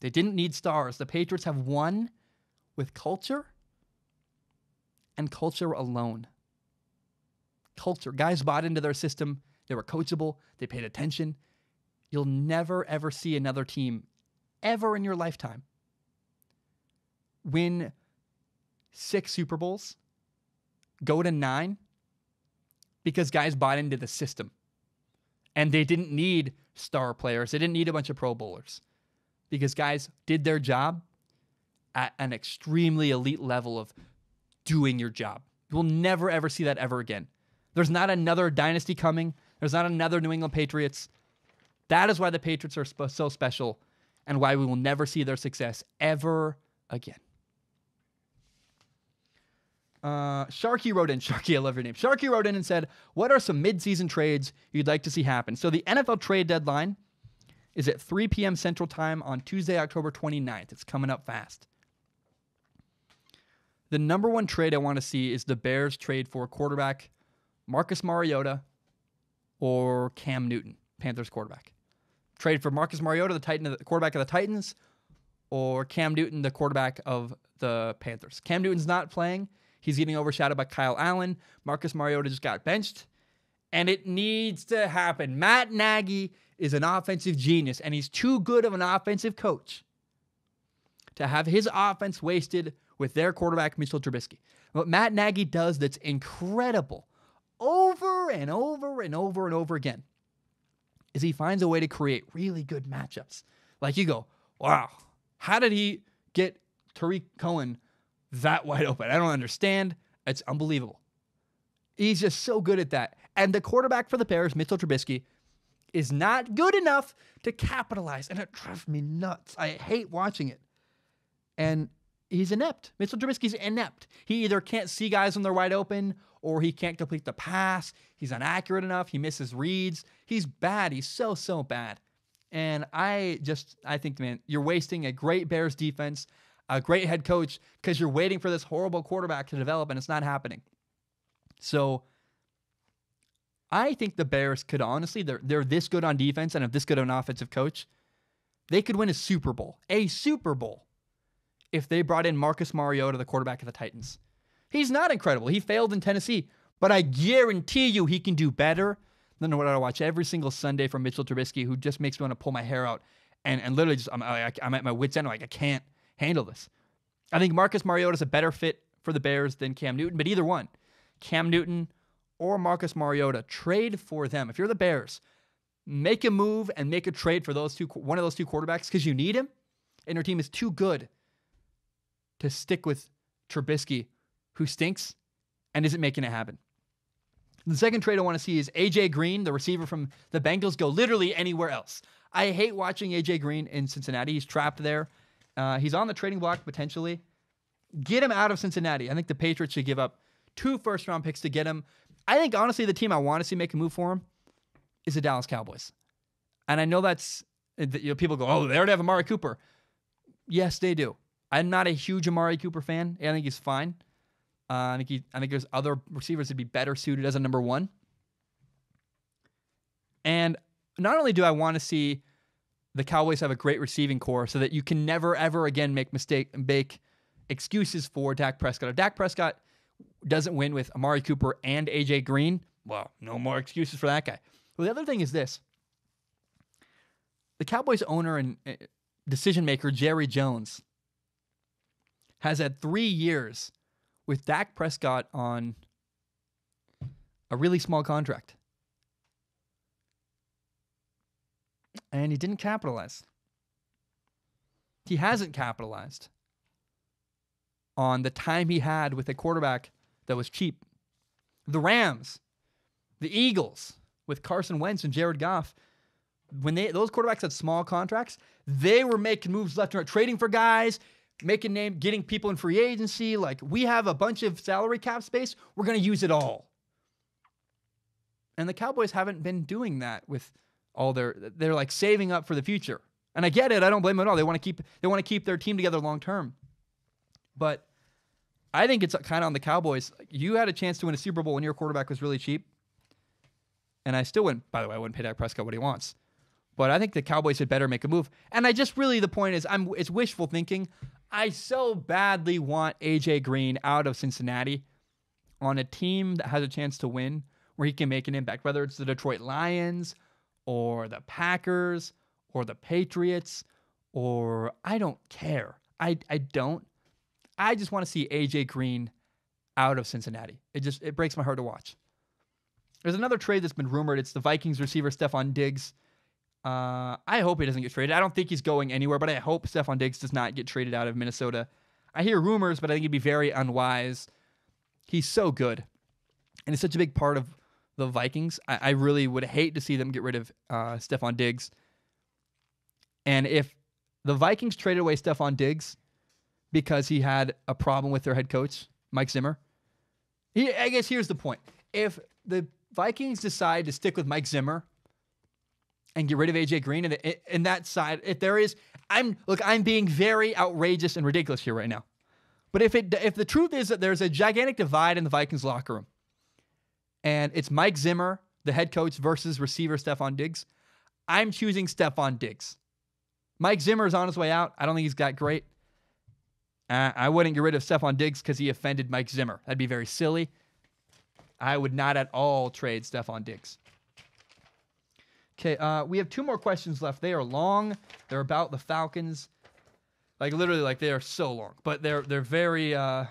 They didn't need stars. The Patriots have won with culture and culture alone. Culture. Guys bought into their system. They were coachable. They paid attention. You'll never, ever see another team ever in your lifetime win 6 Super Bowls, go to 9, because guys bought into the system. And they didn't need star players. They didn't need a bunch of Pro Bowlers because guys did their job at an extremely elite level of doing your job. You will never, ever see that ever again. There's not another dynasty coming. There's not another New England Patriots. That is why the Patriots are so special and why we will never see their success ever again. Sharky wrote in. Sharky, I love your name. Sharky wrote in and said, what are some mid-season trades you'd like to see happen? So the NFL trade deadline is at 3 p.m. Central Time on Tuesday, October 29th. It's coming up fast. The number one trade I want to see is the Bears trade for quarterback Marcus Mariota or Cam Newton, Panthers quarterback. Trade for Marcus Mariota, the quarterback of the Titans, or Cam Newton, the quarterback of the Panthers. Cam Newton's not playing. He's getting overshadowed by Kyle Allen. Marcus Mariota just got benched. And it needs to happen. Matt Nagy is an offensive genius, and he's too good of an offensive coach to have his offense wasted with their quarterback, Mitchell Trubisky. What Matt Nagy does that's incredible over and over and over and over again is he finds a way to create really good matchups. Like you go, wow, how did he get Tariq Cohen that wide open? I don't understand. It's unbelievable. He's just so good at that. And the quarterback for the Bears, Mitchell Trubisky, is not good enough to capitalize. And it drives me nuts. I hate watching it. And he's inept. Mitchell Trubisky's inept. He either can't see guys when they're wide open, or he can't complete the pass. He's inaccurate enough. He misses reads. He's bad. He's so, so bad. And I think, man, you're wasting a great Bears defense, a great head coach, because you're waiting for this horrible quarterback to develop, and it's not happening. So I think the Bears could honestly, they're this good on defense and have this good of an offensive coach. They could win a Super Bowl, if they brought in Marcus Mariota, the quarterback of the Titans. He's not incredible. He failed in Tennessee, but I guarantee you he can do better than what I watch every single Sunday from Mitchell Trubisky, who just makes me want to pull my hair out and literally just, I'm at my wit's end. I'm like, I can't handle this. I think Marcus Mariota is a better fit for the Bears than Cam Newton, but either one, Cam Newton or Marcus Mariota, trade for them. If you're the Bears, make a move and make a trade for one of those two quarterbacks, because you need him, and your team is too good to stick with Trubisky, who stinks and isn't making it happen. The second trade I want to see is A.J. Green, the receiver from the Bengals, go literally anywhere else. I hate watching A.J. Green in Cincinnati. He's trapped there. He's on the trading block potentially. Get him out of Cincinnati. I think the Patriots should give up 2 first-round picks to get him. I think, honestly, the team I want to see make a move for him is the Dallas Cowboys. And I know people go, oh, they already have Amari Cooper. Yes, they do. I'm not a huge Amari Cooper fan. I think he's fine. I think there's other receivers that'd be better suited as a number 1. And not only do I want to see the Cowboys have a great receiving core so that you can never, ever again make excuses for Dak Prescott. If Dak Prescott doesn't win with Amari Cooper and A.J. Green, well, no more excuses for that guy. Well, the other thing is this. The Cowboys owner and decision maker, Jerry Jones, has had 3 years with Dak Prescott on a really small contract. And he didn't capitalize. He hasn't capitalized on the time he had with a quarterback that was cheap. The Rams, the Eagles, with Carson Wentz and Jared Goff, when those quarterbacks had small contracts, they were making moves left and right, trading for guys, getting people in free agency. Like, we have a bunch of salary cap space. We're going to use it all. And the Cowboys haven't been doing that with all they're like saving up for the future. And I get it. I don't blame them at all. They want to keep their team together long term. But I think it's kind of on the Cowboys. You had a chance to win a Super Bowl when your quarterback was really cheap. And I still wouldn't, by the way, I wouldn't pay Dak Prescott what he wants. But I think the Cowboys had better make a move. And the point is, it's wishful thinking. I so badly want A.J. Green out of Cincinnati on a team that has a chance to win, where he can make an impact, whether it's the Detroit Lions or the Packers or the Patriots, or I don't care. I don't. I just want to see A.J. Green out of Cincinnati. It breaks my heart to watch. There's another trade that's been rumored. It's the Vikings receiver Stephon Diggs. I hope he doesn't get traded. I don't think he's going anywhere, but I hope Stephon Diggs does not get traded out of Minnesota. I hear rumors, but I think he'd be very unwise. He's so good, and he's such a big part of the Vikings. I really would hate to see them get rid of Stephon Diggs. And if the Vikings traded away Stephon Diggs because he had a problem with their head coach, Mike Zimmer, I guess here's the point. If the Vikings decide to stick with Mike Zimmer and get rid of A.J. Green, and that side, if there is, I'm being very outrageous and ridiculous here right now. But if the truth is that there's a gigantic divide in the Vikings locker room, and it's Mike Zimmer, the head coach, versus receiver Stephon Diggs, I'm choosing Stephon Diggs. Mike Zimmer is on his way out. I don't think he's that great. I wouldn't get rid of Stephon Diggs because he offended Mike Zimmer. That'd be very silly. I would not at all trade Stephon Diggs. Okay, we have 2 more questions left. They are long. They're about the Falcons. Literally, they are so long. But they're very, I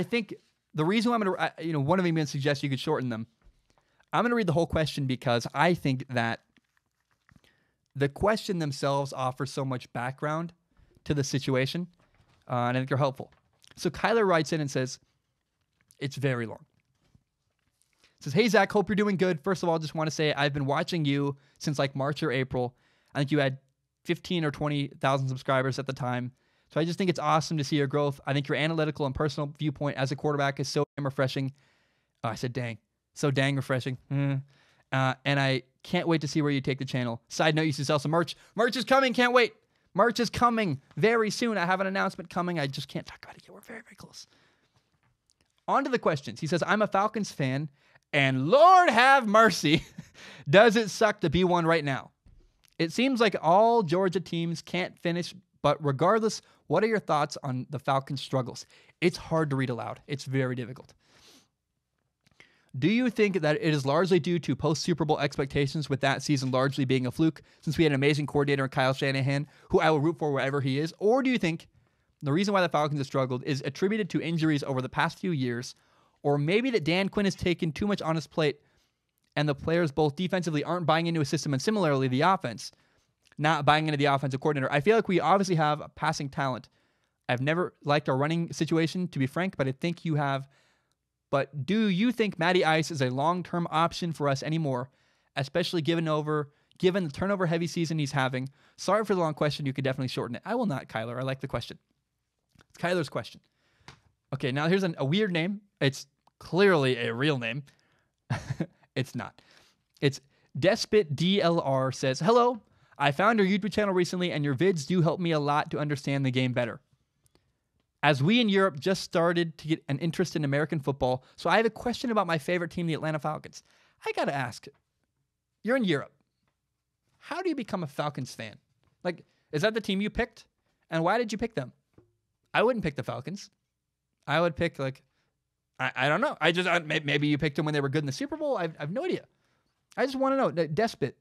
think the reason why I'm going to, one of them even suggests you could shorten them. I'm going to read the whole question because I think that the question themselves offers so much background to the situation, and I think they're helpful. So Kyler writes in and says, it's very long. Says, hey, Zach, hope you're doing good. First of all, just want to say I've been watching you since like March or April. I think you had 15 or 20,000 subscribers at the time. So I just think it's awesome to see your growth. I think your analytical and personal viewpoint as a quarterback is so damn refreshing. Oh, I said dang. So dang refreshing. And I can't wait to see where you take the channel. Side note, you should sell some merch. Merch is coming. Can't wait. Merch is coming very soon. I have an announcement coming. I just can't talk about it yet. We're very, very close. On to the questions. He says, I'm a Falcons fan, and Lord have mercy, does it suck to be one right now? It seems like all Georgia teams can't finish, but regardless, what are your thoughts on the Falcons' struggles? It's hard to read aloud. It's very difficult. Do you think that it is largely due to post-Super Bowl expectations, with that season largely being a fluke, since we had an amazing coordinator in Kyle Shanahan, who I will root for wherever he is? Or do you think the reason why the Falcons have struggled is attributed to injuries over the past few years, or maybe that Dan Quinn has taken too much on his plate and the players both defensively aren't buying into a system, and similarly the offense not buying into the offensive coordinator? I feel like we obviously have a passing talent. I've never liked our running situation, to be frank, but I think you have. But do you think Matty Ice is a long-term option for us anymore, especially given the turnover-heavy season he's having? Sorry for the long question. You could definitely shorten it. I will not, Kyler. I like the question. It's Kyler's question. Okay, now here's a weird name. It's clearly a real name. It's not. It's Despot DLR says, hello, I found your YouTube channel recently, and your vids do help me a lot to understand the game better. As we in Europe just started to get an interest in American football, so I have a question about my favorite team, the Atlanta Falcons. I got to ask, you're in Europe. How do you become a Falcons fan? Like, is that the team you picked? And why did you pick them? I wouldn't pick the Falcons. I would pick, like, I don't know. Maybe you picked them when they were good in the Super Bowl. I have no idea. I just want to know, Despot,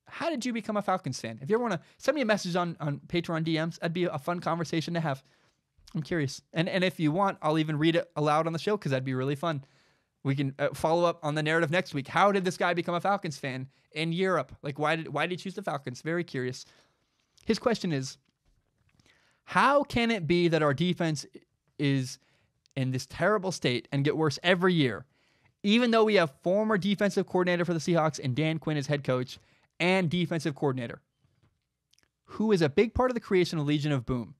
how did you become a Falcons fan? If you ever want to send me a message on Patreon DMs, that'd be a fun conversation to have. I'm curious. And if you want, I'll even read it aloud on the show because that'd be really fun. We can follow up on the narrative next week. How did this guy become a Falcons fan in Europe? Like, why did he choose the Falcons? Very curious. His question is, how can it be that our defense is in this terrible state and get worse every year, even though we have former defensive coordinator for the Seahawks and Dan Quinn as head coach and defensive coordinator, who is a big part of the creation of Legion of Boom?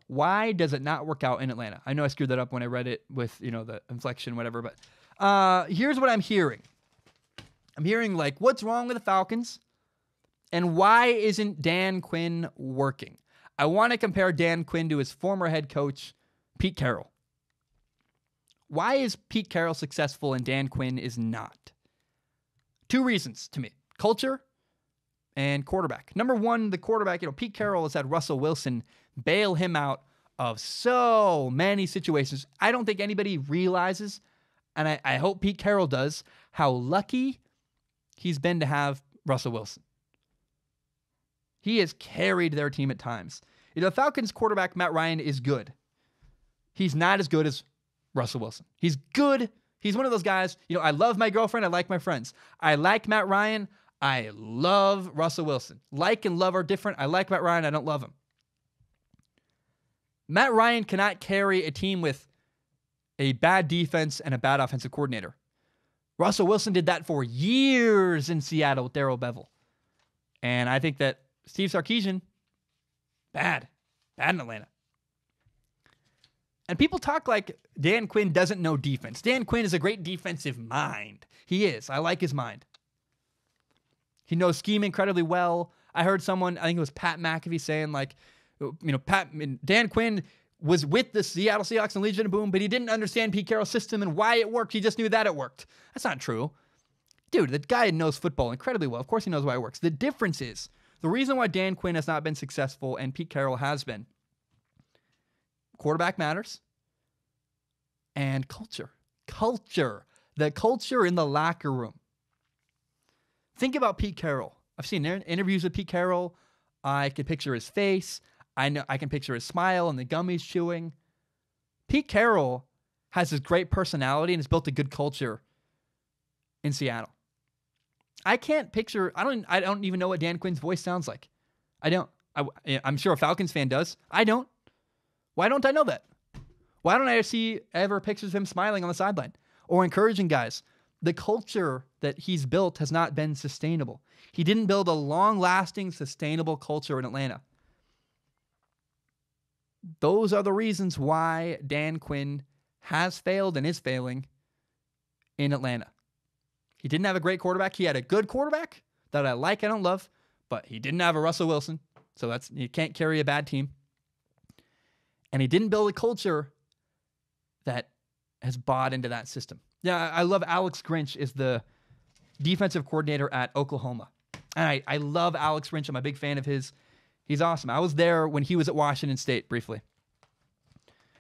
Why does it not work out in Atlanta? I know I screwed that up when I read it with, the inflection, whatever, but here's what I'm hearing. I'm hearing, like, what's wrong with the Falcons and why isn't Dan Quinn working? I want to compare Dan Quinn to his former head coach, Pete Carroll. Why is Pete Carroll successful and Dan Quinn is not? Two reasons to me: culture and quarterback. Number one, the quarterback, Pete Carroll has had Russell Wilson bail him out of so many situations. I don't think anybody realizes, and I hope Pete Carroll does, how lucky he's been to have Russell Wilson. He has carried their team at times. The Falcons quarterback, Matt Ryan, is good. He's not as good as Russell Wilson. He's good. He's one of those guys, I love my girlfriend. I like my friends. I like Matt Ryan. I love Russell Wilson. Like and love are different. I like Matt Ryan. I don't love him. Matt Ryan cannot carry a team with a bad defense and a bad offensive coordinator. Russell Wilson did that for years in Seattle with Darrell Bevell. And I think that Steve Sarkisian, bad in Atlanta. And people talk like Dan Quinn doesn't know defense. Dan Quinn is a great defensive mind. He is. I like his mind. He knows scheme incredibly well. I heard someone, I think it was Pat McAfee, saying Dan Quinn was with the Seattle Seahawks and Legion of Boom, but he didn't understand Pete Carroll's system and why it worked. He just knew that it worked. That's not true. Dude, the guy knows football incredibly well. Of course he knows why it works. The difference is, the reason why Dan Quinn has not been successful and Pete Carroll has been, quarterback matters, and culture. The culture in the locker room. Think about Pete Carroll. I've seen interviews with Pete Carroll. I can picture his face. I can picture his smile and the gum he's chewing. Pete Carroll has this great personality and has built a good culture in Seattle. I can't picture. I don't even know what Dan Quinn's voice sounds like. I don't. I'm sure a Falcons fan does. I don't. Why don't I know that? Why don't I see ever pictures of him smiling on the sideline or encouraging guys? the culture that he's built has not been sustainable. He didn't build a long-lasting, sustainable culture in Atlanta. Those are the reasons why Dan Quinn has failed and is failing in Atlanta. He didn't have a great quarterback. He had a good quarterback that I like, I don't love, but he didn't have a Russell Wilson, so you can't carry a bad team. And he didn't build a culture that has bought into that system. Yeah, I love Alex Grinch is the defensive coordinator at Oklahoma. And I love Alex Grinch. I'm a big fan of his. He's awesome. I was there when he was at Washington State briefly.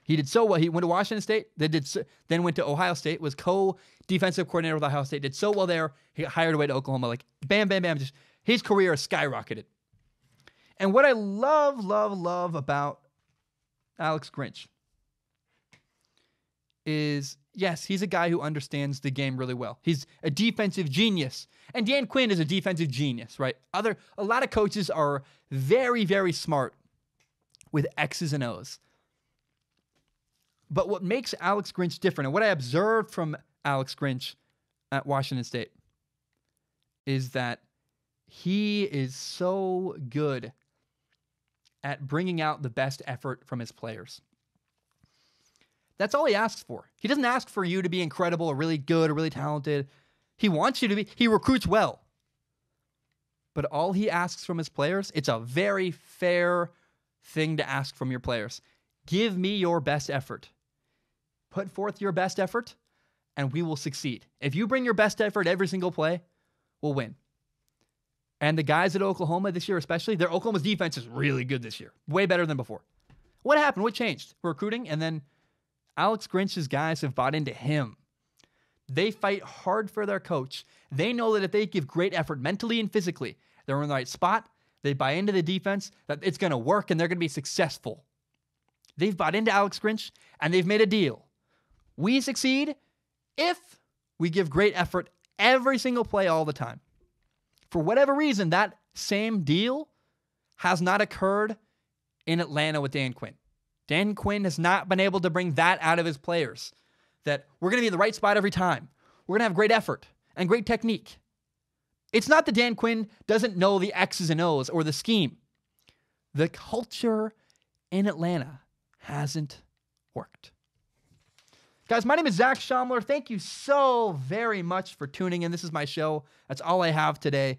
He did so well. He went to Washington State, then went to Ohio State, was co-defensive coordinator with Ohio State, did so well there, he got hired away to Oklahoma. Like, bam, bam, bam. Just his career has skyrocketed. And what I love about Alex Grinch is, yes, he's a guy who understands the game really well. He's a defensive genius. And Dan Quinn is a defensive genius, right? A lot of coaches are very, very smart with X's and O's. But what makes Alex Grinch different, and what I observed from Alex Grinch at Washington State, is that he is so good at bringing out the best effort from his players. That's all he asks for. He doesn't ask for you to be incredible or really good or really talented. He wants you to be. He recruits well. But all he asks from his players, it's a very fair thing to ask from your players. Give me your best effort. Put forth your best effort, and we will succeed. If you bring your best effort every single play, we'll win. And the guys at Oklahoma this year especially, their Oklahoma's defense is really good this year. Way better than before. What happened? What changed? Recruiting, and then Alex Grinch's guys have bought into him. They fight hard for their coach. They know that if they give great effort mentally and physically, they're in the right spot, they buy into the defense, that it's going to work and they're going to be successful. They've bought into Alex Grinch, and they've made a deal. We succeed if we give great effort every single play all the time. For whatever reason, that same deal has not occurred in Atlanta with Dan Quinn. Dan Quinn has not been able to bring that out of his players, that we're going to be in the right spot every time. We're going to have great effort and great technique. It's not that Dan Quinn doesn't know the X's and O's or the scheme. The culture in Atlanta hasn't worked. Guys, my name is Zach Schaumler. Thank you so very much for tuning in. This is my show. That's all I have today.